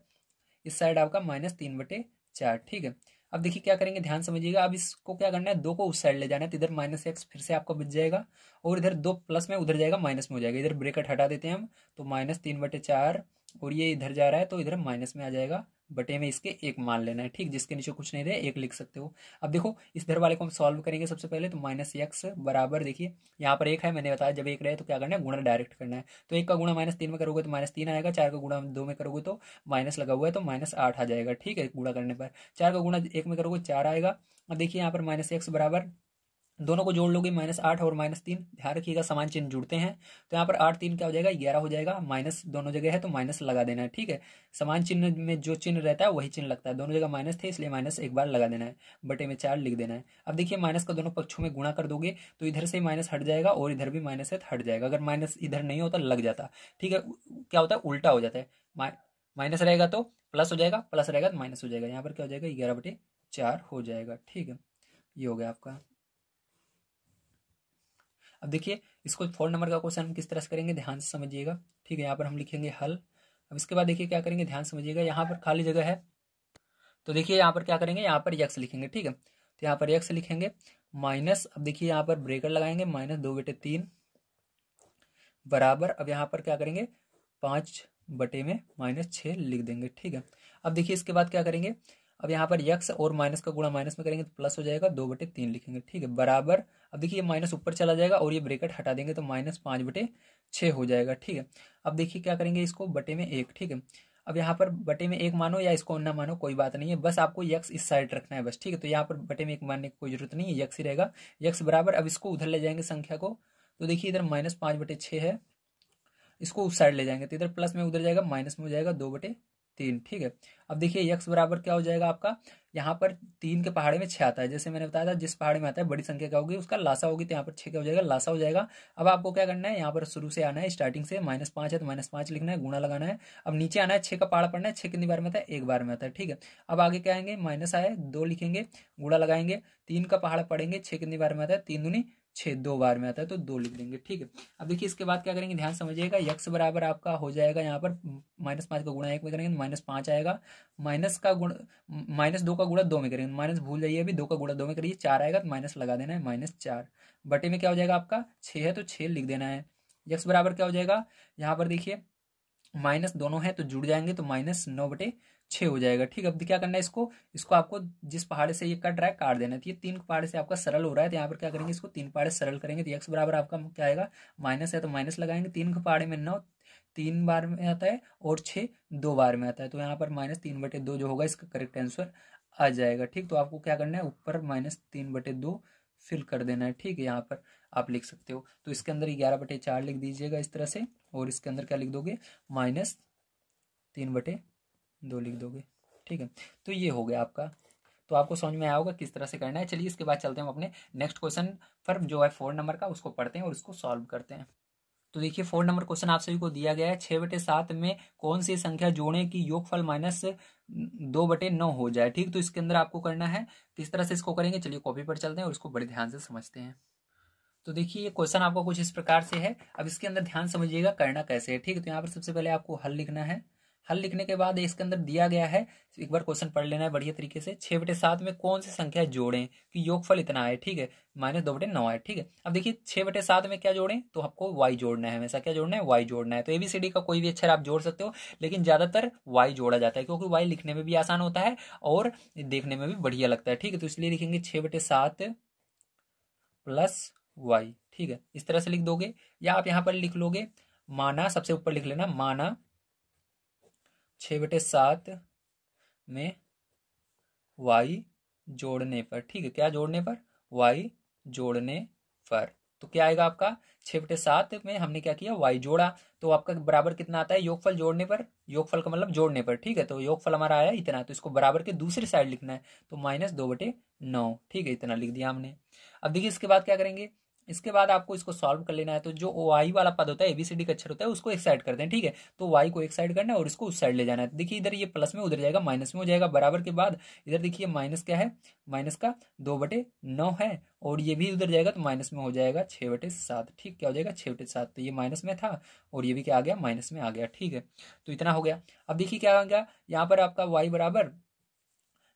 इस साइड आपका -3/4, ठीक है। अब देखिए क्या करेंगे, ध्यान समझिएगा, अब इसको क्या करना है, 2 को उस साइड ले जाना है, तो इधर -x फिर से आपको बच जाएगा, और इधर 2 प्लस में उधर जाएगा माइनस में हो जाएगा, इधर ब्रैकेट हटा देते हैं हम, तो -3/4, और ये इधर जा रहा है तो इधर माइनस में आ जाएगा, बटे में इसके 1 मान लेना है, ठीक, जिसके नीचे कुछ नहीं रहे 1 लिख सकते हो। अब देखो इस इधर वाले को हम सॉल्व करेंगे सबसे पहले, तो -x बराबर, देखिए यहाँ पर 1 है, मैंने बताया जब 1 रहे तो क्या करना है, गुणा डायरेक्ट करना है। तो 1 का गुणा -3 में करोगे तो -3 आएगा, 4 का गुणा 2 में करोगे तो माइनस लगा हुआ है तो -8 आ जाएगा, ठीक है, गुणा करने पर। 4 का गुणा 1 में करोगे 4 आएगा। अब देखिए यहाँ पर -x बराबर, दोनों को जोड़ लोगे -8 और -3, ध्यान रखिएगा समान चिन्ह जुड़ते हैं, तो यहाँ पर 8 3 क्या हो जाएगा, 11 हो जाएगा, माइनस दोनों जगह है तो माइनस लगा देना है, ठीक है। समान चिन्ह में जो चिन्ह रहता है वही चिन्ह लगता है, दोनों जगह माइनस थे इसलिए माइनस एक बार लगा देना है, बटे में 4 लिख देना है। अब देखिए माइनस का दोनों पक्षों में गुणा कर दोगे तो इधर से माइनस हट जाएगा और इधर भी माइनस है हट जाएगा, अगर माइनस इधर नहीं होता लग जाता, ठीक है। क्या होता है, उल्टा हो जाता है, माइनस रहेगा तो प्लस हो जाएगा, प्लस रहेगा तो माइनस हो जाएगा, यहाँ पर क्या हो जाएगा, 11/4 हो जाएगा, ठीक है। ये हो गया आपका। अब देखिए इसको 4 नंबर का क्वेश्चन हम किस तरह से करेंगे, ध्यान से समझिएगा, ठीक है। यहाँ पर हम लिखेंगे हल। अब इसके बाद देखिए क्या करेंगे, ध्यान समझिएगा, यहाँ पर खाली जगह है, तो देखिए यहाँ पर क्या करेंगे, यहाँ पर यक्स लिखेंगे, ठीक है। तो यहाँ पर यक्स लिखेंगे माइनस, अब देखिए यहाँ पर ब्रेकर लगाएंगे, -2/3 बराबर, अब यहाँ पर क्या करेंगे, 5 बटे में -6 लिख देंगे, ठीक है। अब देखिए इसके बाद क्या करेंगे, अब यहाँ पर यक्स और माइनस का गुणा माइनस में करेंगे तो प्लस हो जाएगा, 2/3 लिखेंगे, ठीक है, बराबर। अब देखिए ये माइनस ऊपर चला जाएगा और ये ब्रैकेट हटा देंगे तो -5/6 हो जाएगा, ठीक है। अब देखिए क्या करेंगे, इसको बटे में 1, ठीक है। अब यहाँ पर बटे में 1 मानो या इसको ना मानो कोई बात नहीं है, बस आपको यक्स इस साइड रखना है बस, ठीक है। तो यहाँ पर बटे में 1 मानने की कोई जरूरत नहीं है, यक्स ही रहेगा, यक्स बराबर। अब इसको उधर ले जाएंगे संख्या को, तो देखिए इधर -5/6 है, इसको उस साइड ले जाएंगे तो इधर प्लस में उधर जाएगा माइनस में हो जाएगा 2/3, ठीक है। अब देखिए यक्स बराबर क्या हो जाएगा आपका, यहाँ पर 3 के पहाड़े में 6 आता है, जैसे मैंने बताया था जिस पहाड़े में आता है बड़ी संख्या क्या होगी उसका लासा होगी, तो यहाँ पर 6 क्या हो जाएगा, लासा हो जाएगा। अब आपको क्या करना है, यहाँ पर शुरू से आना है, स्टार्टिंग से -5 है तो -5 लिखना है, गुणा लगाना है। अब नीचे आना है, 6 का पहाड़ा पढ़ना है, 6 कितनी बार में आता है, 1 बार में आता है, ठीक है। अब आगे क्या आएंगे, माइनस आए 2 लिखेंगे, गुणा लगाएंगे, 3 का पहाड़ा पढ़ेंगे, 6 कितनी बार में आता है, 3 दूनी 6 दो बार में आता है तो 2 लिख देंगे। ठीक है, अब देखिए इसके बाद क्या करेंगे, ध्यान समझिएगा। यक्स बराबर आपका हो जाएगा यहाँ पर -5 का गुणा 1 में करेंगे -5 आएगा। -2 का गुणा 2 में करेंगे, माइनस भूल जाइए, अभी 2 का गुणा 2 में करिए, 4 आएगा तो माइनस लगा देना है, -4 बटे में क्या हो जाएगा आपका 6 है तो 6 लिख देना है। यक्स बराबर क्या हो जाएगा, यहाँ पर देखिए माइनस दोनों है तो जुड़ जाएंगे तो -9/6 हो जाएगा। ठीक है, अब क्या करना है, इसको आपको जिस पहाड़े से ये कट रहा है काट देना है। तो ये 3 पहाड़े से आपका सरल हो रहा है तो यहाँ पर क्या करेंगे, इसको 3 पहाड़े सरल करेंगे तो एक्स बराबर आपका क्या आएगा, माइनस है तो माइनस लगाएंगे। 3 पहाड़े में 9 3 बार में आता है और 6 2 बार में आता है तो यहाँ पर -3/2 जो होगा इसका करेक्ट आंसर आ जाएगा। ठीक, तो आपको क्या करना है, ऊपर -3/2 फिल कर देना है। ठीक है, यहाँ पर आप लिख सकते हो। तो इसके अंदर 11/4 लिख दीजिएगा इस तरह से, और इसके अंदर क्या लिख दोगे, -3/2 लिख दोगे। ठीक है, तो ये हो गया आपका। तो आपको समझ में आया होगा किस तरह से करना है। चलिए इसके बाद चलते हैं हम अपने नेक्स्ट क्वेश्चन पर, जो है 4 नंबर का, उसको पढ़ते हैं और उसको सॉल्व करते हैं। तो देखिए 4 नंबर क्वेश्चन आप सभी को दिया गया है, 6/7 में कौन सी संख्या जोड़ें कि योगफल -2/9 हो जाए। ठीक, तो इसके अंदर आपको करना है, किस तरह से इसको करेंगे, चलिए कॉपी पर चलते हैं और इसको बड़े ध्यान से समझते हैं। तो देखिए ये क्वेश्चन आपको कुछ इस प्रकार से है। अब इसके अंदर ध्यान समझिएगा करना कैसे है। ठीक है, तो यहाँ पर सबसे पहले आपको हल लिखना है। हल लिखने के बाद इसके अंदर दिया गया है, एक बार क्वेश्चन पढ़ लेना है बढ़िया तरीके से। 6/7 में कौन सी संख्या जोड़ें कि योगफल इतना आए। ठीक है, -2/9 है। ठीक है, अब देखिए 6/7 में क्या जोड़ें, तो आपको y जोड़ना है, हमेशा क्या जोड़ना है, y जोड़ना है। तो ABCD का कोई भी अक्षर आप जोड़ सकते हो, लेकिन ज्यादातर y जोड़ा जाता है क्योंकि y लिखने में भी आसान होता है और देखने में भी बढ़िया लगता है। ठीक है, तो इसलिए लिखेंगे 6/7 + y। ठीक है, इस तरह से लिख दोगे, या आप यहां पर लिख लोगे माना, सबसे ऊपर लिख लेना, माना 6/7 में y जोड़ने पर। ठीक है, क्या जोड़ने पर, y जोड़ने पर। तो क्या आएगा आपका, 6/7 में हमने क्या किया, y जोड़ा, तो आपका बराबर कितना आता है, योगफल जोड़ने पर, योगफल का मतलब जोड़ने पर। ठीक है, तो योगफल हमारा आया इतना, तो इसको बराबर के दूसरी साइड लिखना है, तो -2/9। ठीक है, इतना लिख दिया हमने। अब देखिए इसके बाद क्या करेंगे, इसके बाद आपको इसको सॉल्व कर लेना है। तो जो वाई वाला पद होता है, ABCD का अक्षर होता है, उसको एक साइड करते हैं। ठीक है, तो वाई को एक साइड करना है और इसको उस साइड ले जाना है। देखिए इधर ये प्लस में, उधर जाएगा माइनस में हो जाएगा, बराबर के बाद इधर देखिए माइनस क्या है, माइनस का 2/9 है, और ये भी उधर जाएगा तो माइनस में हो जाएगा 6/7। ठीक, क्या हो जाएगा 6/7, तो ये माइनस में था और ये भी क्या आ गया, माइनस में आ गया। ठीक है, तो इतना हो गया। अब देखिए क्या आ गया, यहाँ पर आपका वाई बराबर,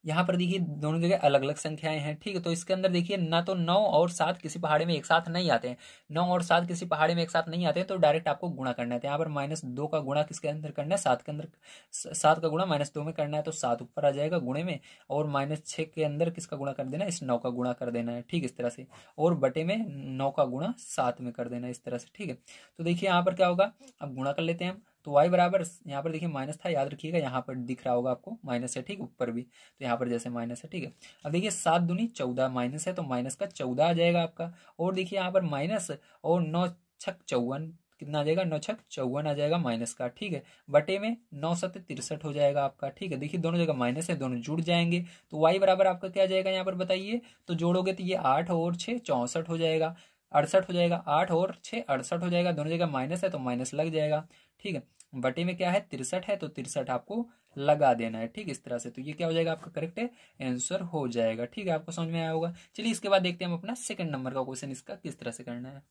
यहाँ पर देखिए दोनों जगह अलग अलग संख्याएं हैं। ठीक है, तो इसके अंदर देखिए ना तो 9 और 7 किसी पहाड़े में एक साथ नहीं आते हैं, 9 और 7 किसी पहाड़े में एक साथ नहीं आते हैं, तो डायरेक्ट आपको गुणा करना है। तो यहाँ पर -2 का गुणा किसके अंदर करना है, 7 के अंदर, 7 का गुणा -2 में करना है, तो 7 ऊपर आ जाएगा गुणे में, और -6 के अंदर किसका गुणा कर देना है, इस 9 का गुणा कर देना है। ठीक, इस तरह से, और बटे में 9 का गुणा 7 में कर देना है, इस तरह से। ठीक है, तो देखिए यहाँ पर क्या होगा, अब गुणा कर लेते हैं हम। तो y बराबर, यहाँ पर देखिए माइनस था, याद रखिएगा, यहाँ पर दिख रहा होगा आपको माइनस है। ठीक, ऊपर भी, तो यहाँ पर जैसे माइनस है। ठीक है, अब देखिए 7 दूनी 14, माइनस है तो माइनस का 14 आ जाएगा आपका, और देखिए यहाँ पर माइनस, और 9 छक 54, कितना आ जाएगा, 9 छक 54 आ जाएगा माइनस का। ठीक है, बटे में 9 7 63 हो जाएगा आपका। ठीक है, देखिए दोनों जगह माइनस है, दोनों जुड़ जाएंगे, तो y बराबर आपका क्या आ जाएगा, यहाँ पर बताइए, तो जोड़ोगे तो ये 8 और 6 64 हो जाएगा, 68 हो जाएगा, 8 और 6 68 हो जाएगा, दोनों जगह माइनस है तो माइनस लग जाएगा। ठीक है, बटे में क्या है 63 है, तो 63 आपको लगा देना है। ठीक, इस तरह से, तो ये क्या हो जाएगा आपका करेक्ट आंसर हो जाएगा। ठीक है, आपको समझ में आया होगा। चलिए इसके बाद देखते हैं हम अपना सेकंड नंबर का क्वेश्चन, इसका किस तरह से करना है।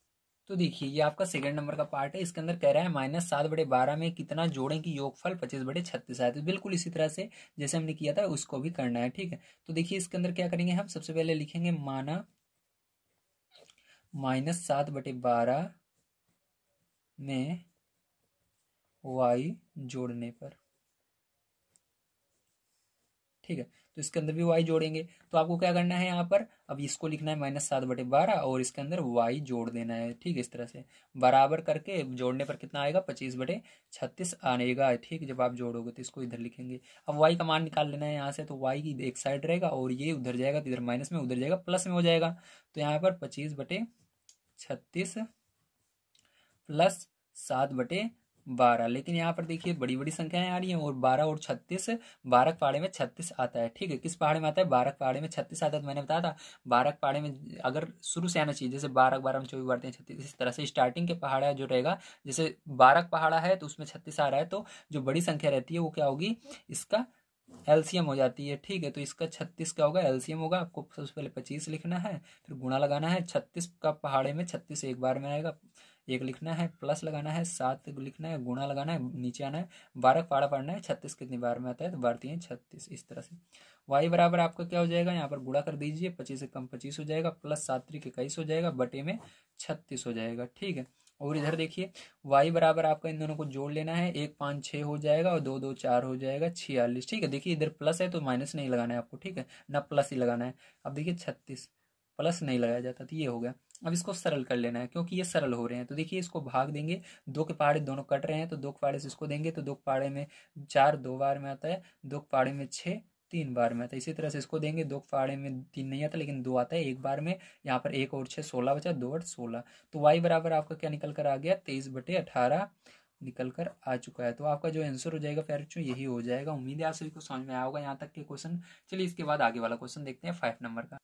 तो देखिए ये आपका सेकंड नंबर का पार्ट है, इसके अंदर कह रहा है -7/12 में कितना जोड़ें कि योगफल 25/36 आए। तो बिल्कुल इसी तरह से जैसे हमने किया था उसको भी करना है। ठीक है, तो देखिए इसके अंदर क्या करेंगे, हम सबसे पहले लिखेंगे माना -7/12 में y जोड़ने पर। ठीक है, तो इसके अंदर भी y जोड़ेंगे, तो आपको क्या करना है, यहाँ पर अब इसको लिखना है -7/12 और इसके अंदर y जोड़ देना है। ठीक है, इस तरह से बराबर करके जोड़ने पर कितना आएगा, 25/36 आएगा। ठीक, जब आप जोड़ोगे तो इसको इधर लिखेंगे। अब y का मान निकाल लेना है यहाँ से, तो y की एक साइड रहेगा और ये उधर जाएगा, तो इधर माइनस में, उधर जाएगा प्लस में हो जाएगा। तो यहाँ पर 25/36 प्लस 7/12, लेकिन यहाँ पर देखिए बड़ी बड़ी संख्याएं आ रही हैं, और 12 और 36, 12 पहाड़े में 36 आता है। ठीक है, किस पहाड़े में आता है, 12 पहाड़े में 36 आता है। तो मैंने बताया था 12 पहाड़े में अगर शुरू से आना चाहिए, जैसे 12 12 में 24 बढ़ते हैं 36, इस तरह से स्टार्टिंग के पहाड़ा जो रहेगा, जैसे 12 पहाड़ा है तो उसमें 36 आ रहा है, तो जो बड़ी संख्या रहती है वो क्या होगी, इसका एलसीएम हो जाती है, ठीक है। तो इसका 36 क्या होगा, एलसीएम होगा। आपको सबसे पहले 25 लिखना है, फिर गुणा लगाना है। 36 का पहाड़े में 36 एक बार में आएगा, एक लिखना है, प्लस लगाना है, 7 लिखना है, गुणा लगाना है, नीचे आना है, 12 का पहाड़ा पढ़ना है। 36 कितनी बार में आता है, तो 12×3=36। इस तरह से वाई बराबर आपका क्या हो जाएगा, यहाँ पर गुणा कर दीजिए, 25 से कम 25 हो जाएगा, प्लस 7×3=21 हो जाएगा, बटे में 36 हो जाएगा, ठीक है। और इधर देखिए y बराबर आपका इन दोनों को जोड़ लेना है, 1 5 6 हो जाएगा और 2 2 4 हो जाएगा 46, ठीक है। देखिए इधर प्लस है तो माइनस नहीं लगाना है आपको, ठीक है ना, प्लस ही लगाना है। अब देखिए 36 प्लस नहीं लगाया जाता, तो ये हो गया। अब इसको सरल कर लेना है, क्योंकि ये सरल हो रहे हैं। तो देखिए इसको भाग देंगे, दो के पहाड़े दोनों कट रहे हैं, तो दो के पहाड़े से इसको देंगे, तो दो के पहाड़े में 4 2 बार में आता है, दो के पहाड़े में 6 3 बार में आता है। इसी तरह से इसको देंगे, दो के पहाड़े में 3 नहीं आता, लेकिन 2 आता है एक बार में। यहाँ पर 1 और 6 16 बचा, 2 8 16। तो y बराबर आपका क्या निकल कर आ गया, 23/18 निकल कर आ चुका है। तो आपका जो आंसर हो जाएगा प्यारे बच्चों यही हो जाएगा। उम्मीद है आप सभी को समझ में आया होगा यहाँ तक के क्वेश्चन। चलिए इसके बाद आगे वाला क्वेश्चन देखते हैं 5 नंबर का।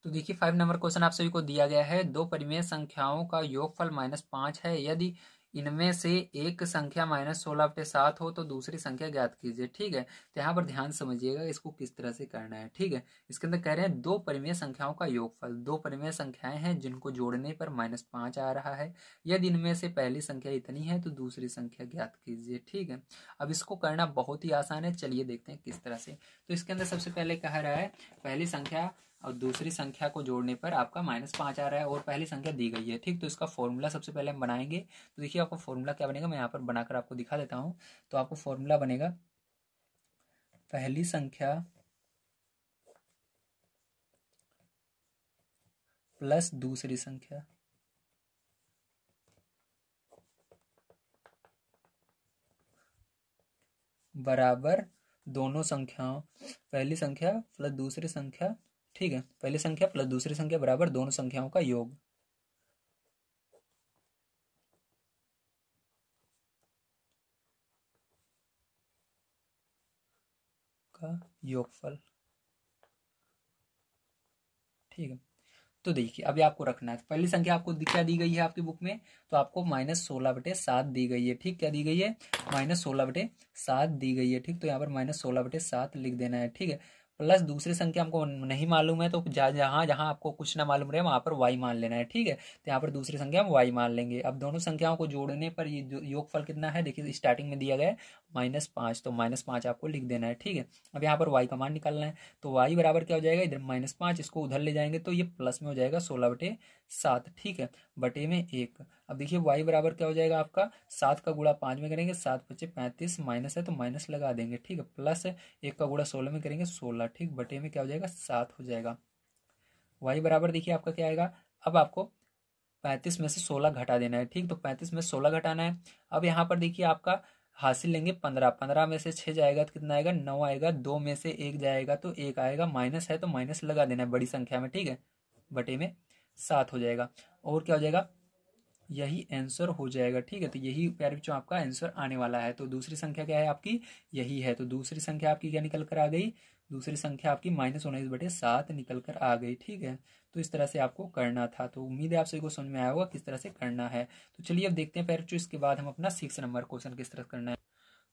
तो देखिए 5 नंबर क्वेश्चन आप सभी को दिया गया है, दो परिमेय संख्याओं का योगफल -5 है, यदि इनमें से एक संख्या -16/7 हो तो दूसरी संख्या ज्ञात कीजिए, ठीक है। तो यहाँ पर ध्यान समझिएगा इसको किस तरह से करना है, ठीक है। इसके अंदर कह रहे हैं दो परिमेय संख्याओं का योगफल, दो परिमेय संख्याएं हैं जिनको जोड़ने पर -5 आ रहा है, यदि इनमें से पहली संख्या इतनी है तो दूसरी संख्या ज्ञात कीजिए, ठीक है। अब इसको करना बहुत ही आसान है, चलिए देखते हैं किस तरह से। तो इसके अंदर सबसे पहले कह रहा है पहली संख्या और दूसरी संख्या को जोड़ने पर आपका -5 आ रहा है और पहली संख्या दी गई है, ठीक। तो इसका फॉर्मूला सबसे पहले हम बनाएंगे। तो देखिए आपको फॉर्मूला क्या बनेगा, मैं यहाँ पर बनाकर आपको दिखा देता हूँ। तो आपको फॉर्मूला बनेगा पहली संख्या प्लस दूसरी संख्या बराबर दोनों संख्याओं, पहली संख्या प्लस दूसरी संख्या, ठीक है, पहली संख्या प्लस दूसरी संख्या बराबर दोनों संख्याओं का योग, का योगफल, ठीक है। तो देखिए अभी आपको रखना है, पहली संख्या आपको क्या दी गई है आपकी बुक में, तो आपको -16/7 दी गई है, ठीक। क्या दी गई है, -16/7 दी गई है, ठीक। तो यहाँ पर -16/7 लिख देना है, ठीक है। प्लस दूसरी संख्या हमको नहीं मालूम है, तो जहाँ जहाँ आपको कुछ ना मालूम रहे वहां पर y मान लेना है, ठीक है। तो यहाँ पर दूसरी संख्या हम y मान लेंगे। अब दोनों संख्याओं को जोड़ने पर ये योगफल कितना है, देखिए स्टार्टिंग में दिया गया है -5, तो -5 आपको लिख देना है, ठीक है। अब यहाँ पर y का मान निकालना है, तो y बराबर क्या हो जाएगा, इधर -5 इसको उधर ले जाएंगे तो ये प्लस में हो जाएगा 16/7, ठीक है, बटे में 1। अब देखिए y बराबर क्या हो जाएगा आपका, 7 का गुणा 5 में करेंगे 7 × 5 = 35, माइनस है तो माइनस लगा देंगे, ठीक है, प्लस 1 का गुणा 16 में करेंगे 16, ठीक, बटे में क्या हो जाएगा 7 हो जाएगा। y बराबर देखिए आपका क्या आएगा, अब आपको 35 में से 16 घटा देना है, ठीक। तो 35 में 16 घटाना है। अब यहाँ पर देखिए आपका हासिल लेंगे 15, 15 में से 6 जाएगा तो कितना आएगा, 9 आएगा, 2 में से 1 जाएगा तो 1 आएगा, माइनस है तो माइनस लगा देना है बड़ी संख्या में, ठीक है, बटे में 7 हो जाएगा। और क्या हो जाएगा, यही आंसर हो जाएगा, ठीक है। तो यही प्यारे बच्चों आपका आंसर आने वाला है। तो दूसरी संख्या क्या है आपकी, यही है। तो दूसरी संख्या आपकी क्या निकल कर आ गई, दूसरी संख्या आपकी -19/7 निकल कर आ गई, ठीक है। तो इस तरह से आपको करना था। तो उम्मीद है आप सभी को समझ में आया होगा किस तरह से करना है। तो चलिए अब देखते हैं प्यारे बच्चों इसके बाद हम अपना 6 नंबर क्वेश्चन किस तरह करना है।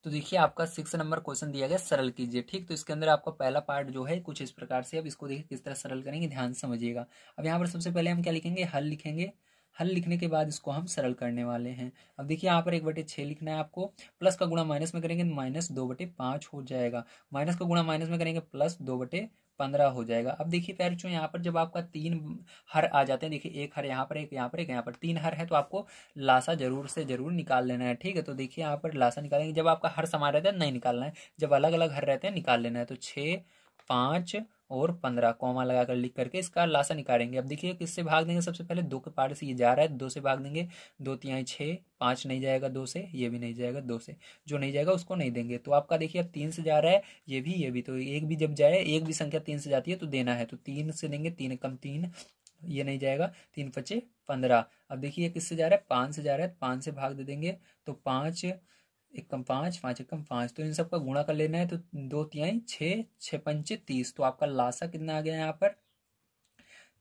तो देखिए आपका 6 नंबर क्वेश्चन दिया गया सरल कीजिए, ठीक। तो इसके अंदर आपका पहला पार्ट जो है कुछ इस प्रकार से, अब इसको देखिए किस तरह सरल करेंगे, ध्यान से समझिएगा। अब यहाँ पर सबसे पहले हम क्या लिखेंगे, हल लिखेंगे। हल लिखने के बाद इसको हम सरल करने वाले हैं। अब देखिए यहाँ पर 1/6 लिखना है आपको, प्लस का गुणा माइनस में करेंगे -2/5 हो जाएगा, माइनस का गुणा माइनस में करेंगे +2/15 हो जाएगा। अब देखिए प्यारे बच्चों यहाँ पर जब आपका 3 हर आ जाते हैं, देखिए एक हर यहाँ पर, एक यहाँ पर, एक यहाँ पर, 3 हर है तो आपको लासा जरूर से जरूर निकाल लेना है, ठीक है। तो देखिए यहाँ पर लासा निकालेंगे, जब आपका हर समान रहता है नहीं निकालना है, जब अलग अलग हर रहते हैं निकाल लेना है। तो 6 5 और 15 कॉमा लगाकर लिख करके इसका लासा निकालेंगे। अब देखिए किससे भाग देंगे, सबसे पहले 2 के पारे से ये जा रहा है, 2 से भाग देंगे, 2 तिहाई 6, 5 नहीं जाएगा 2 से, ये भी नहीं जाएगा 2 से, जो नहीं जाएगा उसको नहीं देंगे। तो आपका देखिए अब 3 से जा रहा है, ये भी, तो एक भी जब जाए, एक भी संख्या 3 से जाती है तो देना है, तो 3 से देंगे, 3 कम 3, ये नहीं जाएगा, 3 × 5 = 15। अब देखिए किससे जा रहा है, 5 से जा रहा है, 5 से भाग दे देंगे, तो 5 1 कम 5, 5 1 कम 5, तो इन सब का गुणा कर लेना है। तो 2 तिहाई 6, 6 पंचे 30, तो आपका लासा कितना आ गया यहाँ पर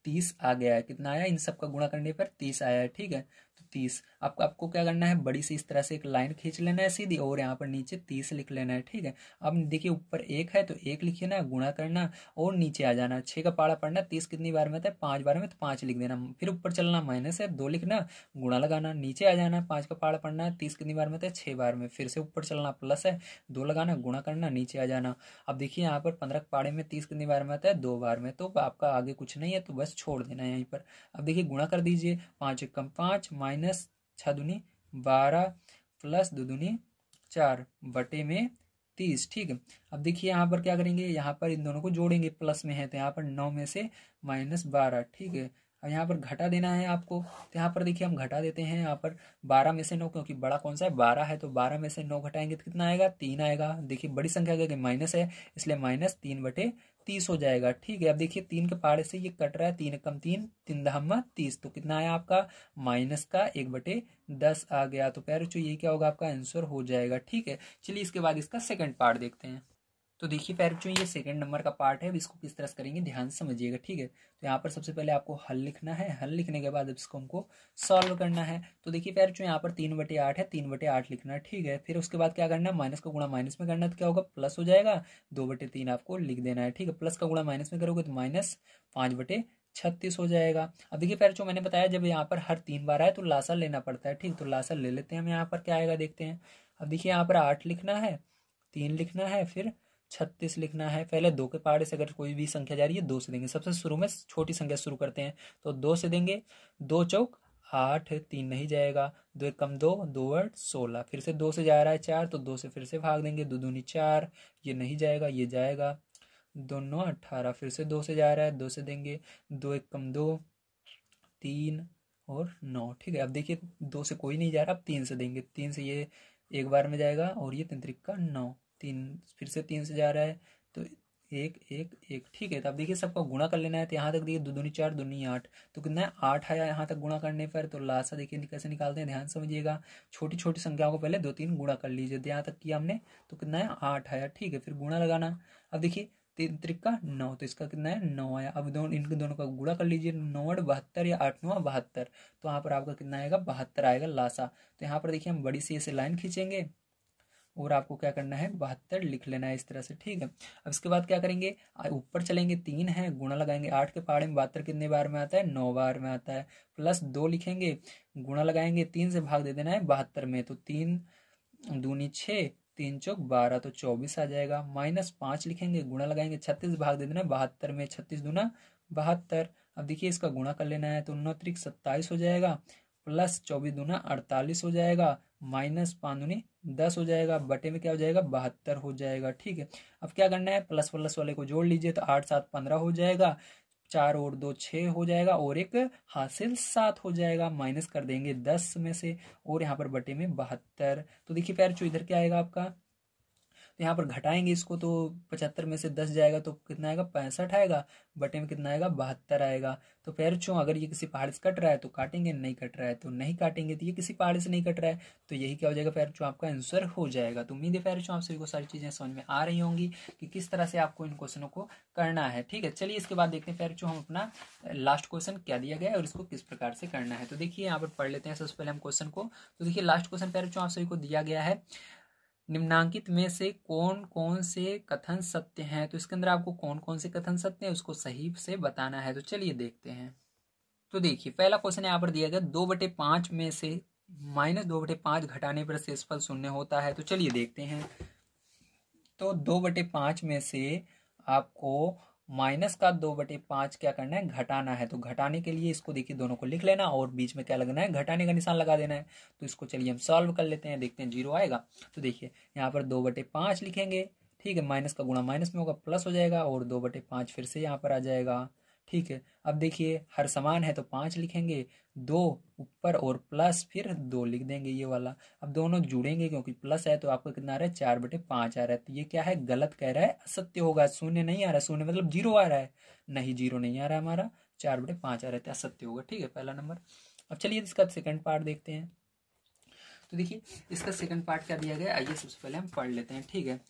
30 आ गया है। कितना आया, इन सब का गुणा करने पर 30 आया है, ठीक है। तो 30। आपको क्या करना है, बड़ी सी इस तरह से एक लाइन खींच लेना है सीधी और यहाँ पर नीचे 30 लिख लेना है। ठीक है, अब देखिए ऊपर 1 है तो 1 लिखिए ना, गुणा करना और नीचे आ जाना। 6 का पाड़ा पढ़ना, 30 कितनी बार में था, 5 बार में, तो 5 लिख देना। फिर ऊपर चलना, माइनस है 2 लिखना, गुणा लगाना, नीचे आ जाना। 5 का पाड़ा पढ़ना, 30 कितनी बार में था, 6 बार में। फिर से ऊपर चलना, प्लस है 2 लगाना, गुणा करना, नीचे आ जाना। अब देखिए यहाँ पर 15 के पाड़े में 30 कितनी बार में आता है, 2 बार में। तो आपका आगे कुछ नहीं है तो बस छोड़ देना है यहीं पर। अब देखिए गुणा कर दीजिए, 5 एकम 5 माइनस 6 दूनी 12 प्लस 2 दूनी 4 बटे में 30। ठीक है, अब देखिए यहाँ पर क्या करेंगे, यहाँ पर इन दोनों को जोड़ेंगे, प्लस में है तो यहाँ पर 9 में से माइनस 12। ठीक है, अब यहाँ पर घटा देना है आपको, तो यहाँ पर देखिए हम घटा देते हैं। यहाँ पर 12 में से 9, क्योंकि बड़ा कौन सा है, 12 है, तो 12 में से 9 घटाएंगे तो कितना आएगा, 3 आएगा। देखिए बड़ी संख्या का माइनस है इसलिए माइनस 3 बटे 30 हो जाएगा। ठीक है, अब देखिए 3 के पाड़े से ये कट रहा है, 3 एकम 3, 3 दहम्मा 30, तो कितना आया आपका, माइनस का 1/10 आ गया। तो प्यारे बच्चों ये क्या होगा, आपका आंसर हो जाएगा। ठीक है, चलिए इसके बाद इसका सेकंड पार्ट देखते हैं। तो देखिए प्यारे बच्चों ये सेकंड नंबर का पार्ट है, अब इसको किस तरह से करेंगे ध्यान से समझिएगा। ठीक है, तो यहाँ पर सबसे पहले आपको हल लिखना है, हल लिखने के बाद इसको हमको सॉल्व करना है। तो देखिए प्यारे बच्चों यहाँ पर 3/8 है, 3/8 लिखना है। ठीक है, फिर उसके बाद क्या करना है, माइनस का गुणा माइनस में करना है तो क्या होगा, प्लस हो जाएगा, 2/3 आपको लिख देना है। ठीक है, प्लस का गुणा माइनस में करोगे तो माइनस 5/36 हो जाएगा। अब देखिए प्यारे बच्चों मैंने बताया जब यहाँ पर हर 3 बार आए तो लासा लेना पड़ता है। ठीक, तो लासा ले लेते हैं हम, यहाँ पर क्या आएगा देखते हैं। अब देखिए यहाँ पर 8 लिखना है, 3 लिखना है, फिर 36 लिखना है। पहले 2 के पहाड़े से अगर कोई भी संख्या जा रही है 2 से देंगे, सबसे शुरू में छोटी संख्या शुरू करते हैं तो 2 से देंगे। 2 चौक 8, 3 नहीं जाएगा, 2 एकम 2, 2 8 16। फिर से 2 से जा रहा है 4 तो 2 से फिर से भाग देंगे, 2 दूनी 4, ये नहीं जाएगा, ये जाएगा। 2 9 18, फिर से 2 से जा रहा है, 2 से देंगे, 2 एकम 2, 3 और 9। ठीक है, अब देखिए 2 से कोई नहीं जा रहा, अब 3 से देंगे, 3 से ये एक बार में जाएगा और ये 3 त्रिक का 9, 3 फिर से 3 से जा रहा है तो 1 1 1। ठीक है, तो अब देखिए सबका गुणा कर लेना है, तो यहाँ तक देखिए 2 दूनी 4, 2 दूनी 8, तो कितना है 8 आया यहाँ तक गुणा करने पर। तो लासा देखिए कैसे निकालते हैं, ध्यान समझिएगा। छोटी छोटी संख्याओं को पहले 2 3 गुणा कर लीजिए, तो यहाँ तक किया हमने तो कितना है 8 आया। ठीक है, फिर गुणा लगाना। अब देखिए 3 त्रिक का 9, तो इसका कितना है 9 आया। अब इनके दोनों का गुणा कर लीजिए, 9 8 72 या 8 9 72, तो यहाँ पर आपका कितना आएगा 72 आएगा लासा। तो यहाँ पर देखिए हम बड़ी सी ऐसे लाइन खींचेंगे और आपको क्या करना है 72 लिख लेना है इस तरह से। ठीक है, अब इसके बाद क्या करेंगे, ऊपर चलेंगे, 3 है, गुणा लगाएंगे, 8 के पहाड़े में 72 कितने बार में आता है, 9 बार में आता है। प्लस 2 लिखेंगे, गुणा लगाएंगे, 3 से भाग दे देना है 72 में, तो 3 दूनी 6, 3 चौक 12, तो 24 आ जाएगा। माइनस 5 लिखेंगे, गुणा लगाएंगे, 36 भाग दे देना है 72 में, 36 दूना 72। अब देखिए इसका गुणा कर लेना है तो 9 त्रिक 27 हो जाएगा, प्लस 24 दूना 48 हो जाएगा, माइनस 5 दूनी 10 हो जाएगा, बटे में क्या हो जाएगा 72 हो जाएगा। ठीक है, अब क्या करना है, प्लस प्लस वाले को जोड़ लीजिए, तो 8 7 15 हो जाएगा, 4 और 2 6 हो जाएगा, और एक हासिल 7 हो जाएगा। माइनस कर देंगे 10 में से, और यहाँ पर बटे में 72। तो देखिए प्यारे बच्चों इधर क्या आएगा आपका, तो यहाँ पर घटाएंगे इसको तो 75 में से 10 जाएगा तो कितना आएगा 65 आएगा, बटे में कितना आएगा 72 आएगा। तो प्यारे बच्चों अगर ये किसी पहाड़ से कट रहा है तो काटेंगे, नहीं कट रहा है तो नहीं काटेंगे। तो ये किसी पहाड़ से नहीं कट रहा है तो यही क्या हो जाएगा प्यारे बच्चों, आपका आंसर हो जाएगा। तो उम्मीद है प्यारे बच्चों आप सभी को सारी चीजें समझ में आ रही होंगी कि किस तरह से आपको इन क्वेश्चनों को करना है। ठीक है, चलिए इसके बाद देखते हैं प्यारे बच्चों हम अपना लास्ट क्वेश्चन क्या दिया गया है और इसको किस प्रकार से करना है। तो देखिए यहाँ पर पढ़ लेते हैं सबसे पहले हम क्वेश्चन को। तो देखिए लास्ट क्वेश्चन प्यारे बच्चों आप सभी को दिया गया है, निम्नांकित में से कौन कौन से कथन सत्य हैं। तो इसके अंदर आपको कौन कौन से कथन सत्य हैं उसको सही से बताना है। तो चलिए देखते हैं। तो देखिए पहला क्वेश्चन यहाँ पर दिया गया 2/5 में से -2/5 घटाने पर शेषफल 0 होता है। तो चलिए देखते हैं। तो 2/5 में से आपको माइनस का 2/5 क्या करना है, घटाना है। तो घटाने के लिए इसको देखिए दोनों को लिख लेना और बीच में क्या लगना है, घटाने का निशान लगा देना है। तो इसको चलिए हम सॉल्व कर लेते हैं, देखते हैं 0 आएगा। तो देखिए यहाँ पर 2/5 लिखेंगे, ठीक है, माइनस का गुणा माइनस में होगा, प्लस हो जाएगा, और 2/5 फिर से यहाँ पर आ जाएगा। ठीक है, अब देखिए हर समान है तो 5 लिखेंगे, 2 ऊपर और प्लस फिर 2 लिख देंगे ये वाला। अब दोनों जुड़ेंगे क्योंकि प्लस है तो आपको कितना आ रहा है 4/5 आ रहा है। तो ये क्या है, गलत कह रहा है, असत्य होगा, 0 नहीं आ रहा है, 0 मतलब 0 आ रहा है, नहीं 0 नहीं आ रहा है हमारा, 4/5 आ रहा है, असत्य होगा। ठीक है, पहला नंबर। अब चलिए इसका सेकंड पार्ट देखते हैं। तो देखिए इसका सेकंड पार्ट क्या दिया गया, आइए सबसे पहले हम पढ़ लेते हैं। ठीक है,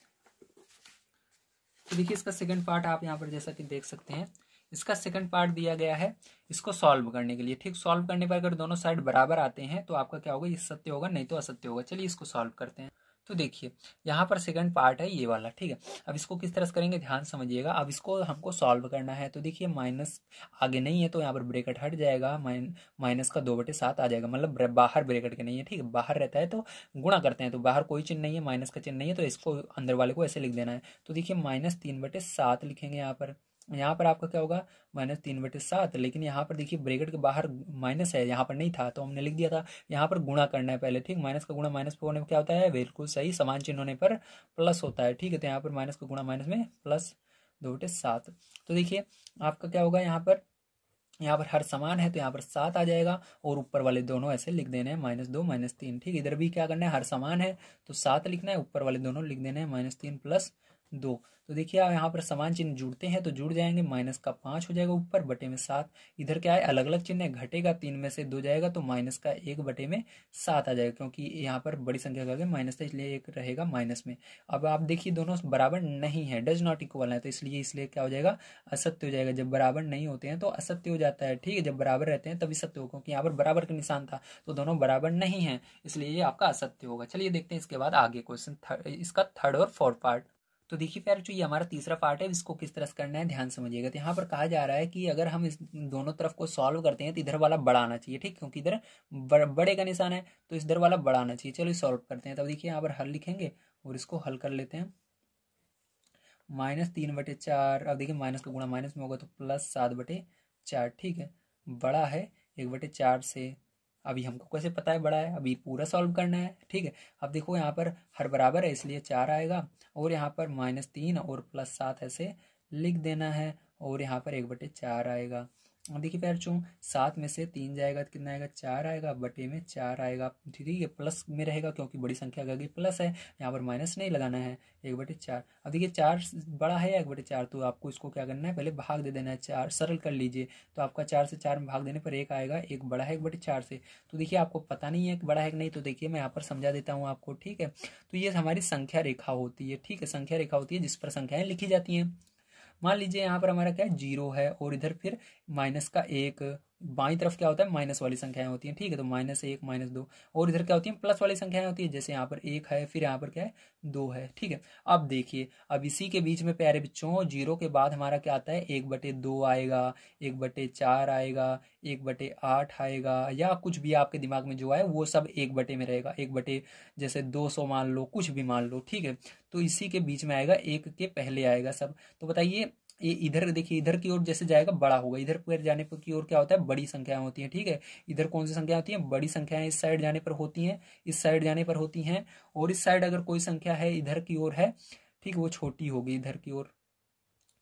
तो देखिए इसका सेकंड पार्ट आप यहाँ पर जैसा कि देख सकते हैं, इसका सेकंड पार्ट दिया गया है इसको सॉल्व करने के लिए, ठीक। सॉल्व करने पर अगर दोनों साइड बराबर आते हैं तो आपका क्या होगा, ये सत्य होगा, नहीं तो असत्य होगा। चलिए इसको सॉल्व करते हैं। तो देखिए यहाँ पर सेकंड पार्ट है ये वाला, ठीक है। अब इसको किस तरह से करेंगे ध्यान समझिएगा। अब इसको हमको सॉल्व करना है, तो देखिए माइनस आगे नहीं है तो यहाँ पर ब्रैकेट हट जाएगा, माइनस का 2/7 आ जाएगा, मतलब बाहर ब्रैकेट के नहीं है, ठीक है। बाहर रहता है तो गुणा करते हैं, तो बाहर कोई चिन्ह नहीं है, माइनस का चिन्ह नहीं है, तो इसको अंदर वाले को ऐसे लिख देना है। तो देखिए -3/7 लिखेंगे यहाँ पर। यहाँ पर आपका क्या होगा, -3/7। लेकिन यहाँ पर देखिए ब्रैकेट के बाहर माइनस है, यहाँ पर नहीं था तो हमने लिख दिया था। यहाँ पर गुणा करना है पहले, ठीक। माइनस का गुणा माइनस पे होने पर क्या होता है, बिल्कुल सही, समान चिन्ह होने पर प्लस होता है, ठीक है। तो यहाँ पर माइनस का गुणा माइनस में प्लस 2/7। तो देखिए आपका क्या होगा, यहाँ पर हर समान है तो यहाँ पर 7 आ जाएगा, और ऊपर वाले दोनों ऐसे लिख देने हैं -2 -3, ठीक। इधर भी क्या करना है, हर समान है तो 7 लिखना है, ऊपर वाले दोनों लिख देने हैं -3 + 2। तो देखिए आप यहाँ पर समान चिन्ह जुड़ते हैं तो जुड़ जाएंगे, माइनस का 5 हो जाएगा ऊपर, बटे में 7। इधर क्या है, अलग अलग चिन्ह है, घटेगा, 3 में से 2 जाएगा तो माइनस का 1 बटे में 7 आ जाएगा, क्योंकि यहाँ पर बड़ी संख्या का माइनस था इसलिए एक रहेगा माइनस में। अब आप देखिए दोनों बराबर नहीं है, डज नॉट इक्वल है, तो इसलिए क्या हो जाएगा, असत्य हो जाएगा। जब बराबर नहीं होते हैं तो असत्य हो जाता है, ठीक है। जब बराबर रहते हैं तभी सत्य हो, क्योंकि यहाँ पर बराबर का निशान था तो दोनों बराबर नहीं है, इसलिए ये आपका असत्य होगा। चलिए देखते हैं इसके बाद आगे क्वेश्चन, इसका थर्ड और फोर्थ पार्ट। तो देखिए प्यार, जो ये हमारा तीसरा पार्ट है इसको किस तरह से करना है ध्यान समझिएगा। तो यहाँ पर कहा जा रहा है कि अगर हम इस दोनों तरफ को सॉल्व करते हैं तो इधर वाला बड़ा आना चाहिए, ठीक, क्योंकि इधर बड़े का निशान है तो इधर वाला बड़ा आना चाहिए। चलो सॉल्व करते हैं। तब देखिए यहाँ पर हल लिखेंगे और इसको हल कर लेते हैं। -3/4, अब देखिए माइनस का गुणा माइनस में होगा तो +7/4, ठीक है। बड़ा है 1/4 से। अभी हमको कैसे पता है बड़ा है, अभी पूरा सॉल्व करना है, ठीक है। अब देखो यहाँ पर हर बराबर है इसलिए 4 आएगा, और यहाँ पर -3 और +7 ऐसे लिख देना है, और यहाँ पर 1/4 आएगा। अब देखिए प्यार, चूँ 7 में से 3 जाएगा तो कितना आएगा, 4 आएगा, बटे में 4 आएगा, ठीक है। प्लस में रहेगा क्योंकि बड़ी संख्या का प्लस है, यहाँ पर माइनस नहीं लगाना है, 1/4। अब देखिए 4 बड़ा है या 1/4, तो आपको इसको क्या करना है, पहले भाग दे देना है, 4 सरल कर लीजिए। तो आपका 4 से 4 में भाग देने पर 1 आएगा, 1 बड़ा है 1/4 से। तो देखिए आपको पता नहीं है कि बड़ा है कि नहीं, तो देखिए मैं यहाँ पर समझा देता हूँ आपको, ठीक है। तो ये हमारी संख्या रेखा होती है, ठीक है, संख्या रेखा होती है जिस पर संख्याएं लिखी जाती हैं। मान लीजिए यहाँ पर हमारा क्या है, 0 है, और इधर फिर माइनस का 1, बाईं तरफ क्या होता है, माइनस वाली संख्याएं होती हैं, ठीक है। तो -1 -2, और इधर क्या होती है, प्लस वाली संख्याएं होती है, जैसे यहाँ पर 1 है, फिर यहाँ पर क्या है 2 है, ठीक है। अब देखिए, अब इसी के बीच में प्यारे बच्चों 0 के बाद हमारा क्या आता है, 1/2 आएगा, 1/4 आएगा, 1/8 आएगा, या कुछ भी आपके दिमाग में जो आए वो सब 1 में रहेगा, 1 जैसे 200 मान लो, कुछ भी मान लो, ठीक है। तो इसी के बीच में आएगा, 1 के पहले आएगा सब। तो बताइए ये इधर देखिए, इधर की ओर जैसे जाएगा बड़ा होगा, इधर पर जाने पर की ओर क्या होता है, बड़ी संख्याएं होती हैं, ठीक है। इधर कौन सी संख्या होती है, बड़ी संख्याएं इस साइड जाने पर होती हैं, इस साइड जाने पर होती हैं, और इस साइड अगर कोई संख्या है इधर की ओर है, ठीक, वो छोटी होगी, इधर की ओर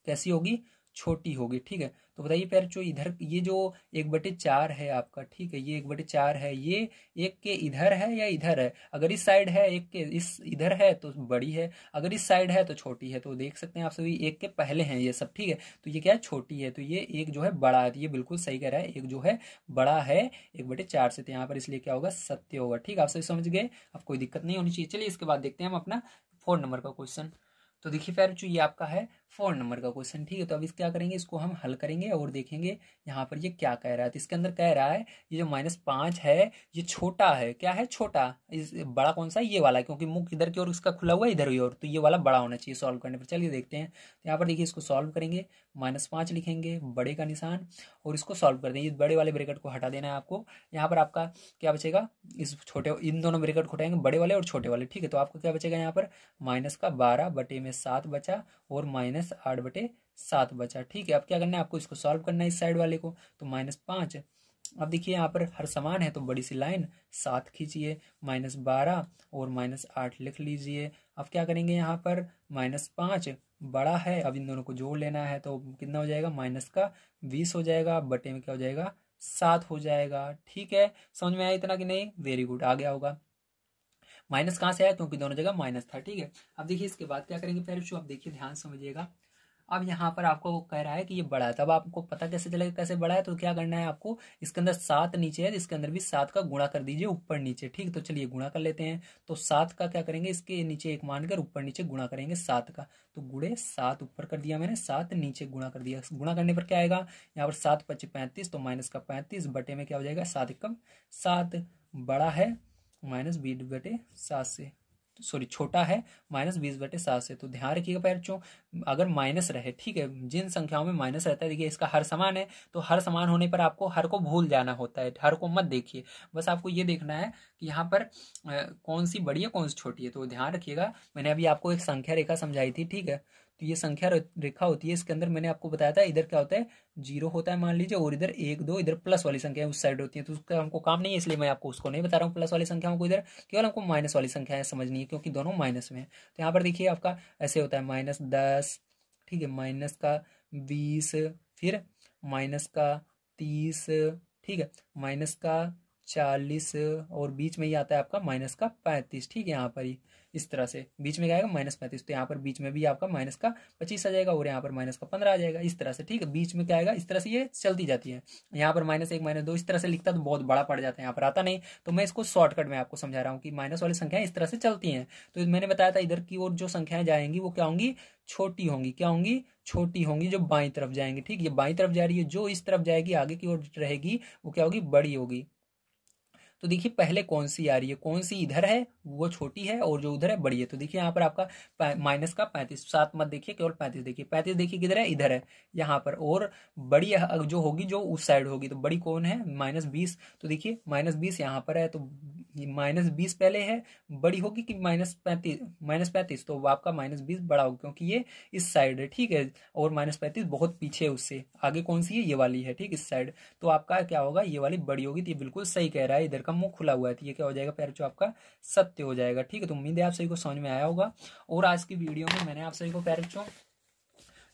कैसी होगी, छोटी होगी, ठीक है। तो बताइए प्यार, जो इधर ये जो 1/4 है आपका, ठीक है, ये 1/4 है, ये 1 के इधर है या इधर है। अगर इस साइड है, 1 के इस इधर है तो बड़ी है, अगर इस साइड है तो छोटी है। तो देख सकते हैं आप सभी 1 के पहले हैं ये सब, ठीक है। तो ये क्या है, छोटी है, तो ये 1 जो है बड़ा है, तो ये बिल्कुल सही कह रहा है, 1 जो है बड़ा है 1/4 से। तो यहाँ पर इसलिए क्या होगा, सत्य होगा, ठीक है। आप सभी समझ गए, अब कोई दिक्कत नहीं होनी चाहिए। चलिए इसके बाद देखते हैं हम अपना 4 नंबर का क्वेश्चन। तो देखिए प्यारे, जो ये आपका है 4 नंबर का क्वेश्चन, ठीक है। तो अब इस क्या करेंगे, इसको हम हल करेंगे और देखेंगे यहाँ पर ये क्या कह रहा है। तो इसके अंदर कह रहा है ये जो -5 है ये छोटा है, क्या है, छोटा। इस बड़ा कौन सा है, ये वाला है, क्योंकि मुख इधर की ओर इसका खुला हुआ है, इधर की ओर, तो ये वाला बड़ा होना चाहिए सॉल्व करने पर। चलिए देखते हैं। तो यहाँ पर देखिए इसको सॉल्व करेंगे, -5 लिखेंगे, बड़े का निशान, और इसको सॉल्व कर देंगे। इस बड़े वाले ब्रैकेट को हटा देना है आपको। यहाँ पर आपका क्या बचेगा, इस छोटे, इन दोनों ब्रैकेट को हटाएंगे, बड़े वाले और छोटे वाले, ठीक है। तो आपको क्या बचेगा, यहाँ पर -12 बटे में 7 बचा, और -8/7 बचा, ठीक है। अब क्या करना है आपको, इसको सॉल्व करना है इस साइड वाले को। तो -5, अब देखिए यहाँ पर हर समान है तो बड़ी सी लाइन 7 खींचिए, -12 और -8 लिख लीजिए। अब क्या करेंगे, यहाँ पर -5 बड़ा है, अब इन दोनों को जोड़ लेना है, तो कितना हो जाएगा, -20 हो जाएगा, बटे में क्या हो जाएगा, 7 हो जाएगा, ठीक है। समझ में आया इतना कि नहीं, वेरी गुड, आ गया होगा। माइनस कहाँ से आया, क्योंकि दोनों जगह माइनस था, ठीक है। अब देखिए इसके बाद क्या करेंगे पेरेंट्स, आप देखिए ध्यान समझिएगा। अब यहाँ पर आपको कह रहा है कि ये बड़ा है, तब आपको पता कैसे चलेगा कैसे बड़ा है, तो क्या करना है आपको, इसके अंदर 7 नीचे है, इसके अंदर भी 7 का गुणा कर दीजिए ऊपर नीचे, ठीक। तो चलिए गुणा कर लेते हैं। तो 7 का क्या करेंगे, इसके नीचे एक मानकर ऊपर नीचे गुणा करेंगे 7 का, तो गुणे 7 ऊपर कर दिया मैंने, 7 नीचे गुणा कर दिया। गुणा करने पर क्या आएगा, यहाँ पर 7 × 5 = 35, तो माइनस का 35 बटे में क्या हो जाएगा 7 × 7 बड़ा है -20/7 से, सॉरी छोटा है -20/7 से। तो ध्यान रखिएगा बच्चों, अगर माइनस रहे, ठीक है, जिन संख्याओं में माइनस रहता है, देखिए इसका हर समान है, तो हर समान होने पर आपको हर को भूल जाना होता है, हर को मत देखिए, बस आपको ये देखना है कि यहाँ पर कौन सी बड़ी है कौन सी छोटी है। तो ध्यान रखिएगा, मैंने अभी आपको एक संख्या रेखा समझाई थी, ठीक है। तो ये संख्या रेखा होती है, इसके अंदर मैंने आपको बताया था इधर क्या होता है, 0 होता है मान लीजिए, और इधर 1 2 इधर प्लस वाली संख्या उस साइड होती है, तो उसका हमको काम नहीं है, इसलिए मैं आपको उसको नहीं बता रहा हूँ प्लस वाली संख्याओं को, इधर केवल हमको माइनस वाली संख्याएं समझनी है, क्योंकि दोनों माइनस में है। तो यहाँ पर देखिए आपका ऐसे होता है -10, ठीक है, माइनस का 20, फिर माइनस का 30, ठीक है, माइनस का 40, और बीच में ही आता है आपका माइनस का 35, ठीक है। यहाँ पर ही इस तरह से बीच में क्या आएगा -35, तो यहाँ पर बीच में भी आपका माइनस का 25 आ जाएगा, और यहाँ पर माइनस का 15 आ जाएगा, इस तरह से, ठीक है। बीच में क्या आएगा, इस तरह से ये चलती जाती है। यहाँ पर -1 -2 इस तरह से लिखता तो बहुत बड़ा पड़ जाता है, यहाँ पर आता नहीं, तो मैं इसको शॉर्टकट में आपको समझा रहा हूँ कि माइनस वाली संख्याएं इस तरह से चलती हैं। तो मैंने बताया था इधर की ओर जो संख्याएं जाएंगी वो क्या होंगी, छोटी होंगी, क्या होंगी, छोटी होंगी, जो बाईं तरफ जाएंगी, ठीक, ये बाईं तरफ जा रही है, जो इस तरफ जाएगी आगे की ओर रहेगी वो क्या होगी, बड़ी होगी। तो देखिए पहले कौन सी आ रही है, कौन सी इधर है वो छोटी है, और जो उधर है बड़ी है। तो देखिए यहाँ पर आपका माइनस का 35, 7 मत देखिए, केवल 35 देखिए, 35 देखिए किधर है, इधर है यहाँ पर, और बड़ी जो होगी जो उस साइड होगी, तो बड़ी कौन है, -20। तो देखिए -20 यहाँ पर है, तो -20 पहले है, बड़ी होगी कि -35, तो आपका -20 बड़ा होगा, क्योंकि ये इस साइड है, ठीक है, और -35 बहुत पीछे है उससे, आगे कौन सी है, ये वाली है, ठीक, इस साइड। तो आपका क्या होगा, ये वाली बड़ी होगी। तो ये बिल्कुल सही कह रहा है, इधर का मुंह खुला हुआ है, तो ये क्या हो जाएगा प्यारे बच्चों, आपका सत्य हो जाएगा, ठीक है। तो उम्मीद है आप सभी को समझ में आया होगा। और आज की वीडियो में मैंने आप सभी को प्यारे बच्चों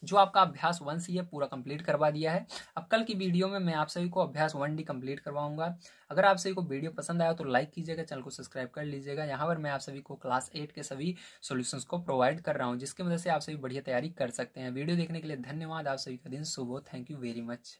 जो आपका अभ्यास 1C है पूरा कंप्लीट करवा दिया है। अब कल की वीडियो में मैं आप सभी को अभ्यास 1D कंप्लीट करवाऊंगा। अगर आप सभी को वीडियो पसंद आया तो लाइक कीजिएगा, चैनल को सब्सक्राइब कर लीजिएगा। यहाँ पर मैं आप सभी को क्लास 8 के सभी सॉल्यूशंस को प्रोवाइड कर रहा हूँ, जिसकी वजह से आप सभी बढ़िया तैयारी कर सकते हैं। वीडियो देखने के लिए धन्यवाद। आप सभी का दिन शुभ हो। Thank you very much.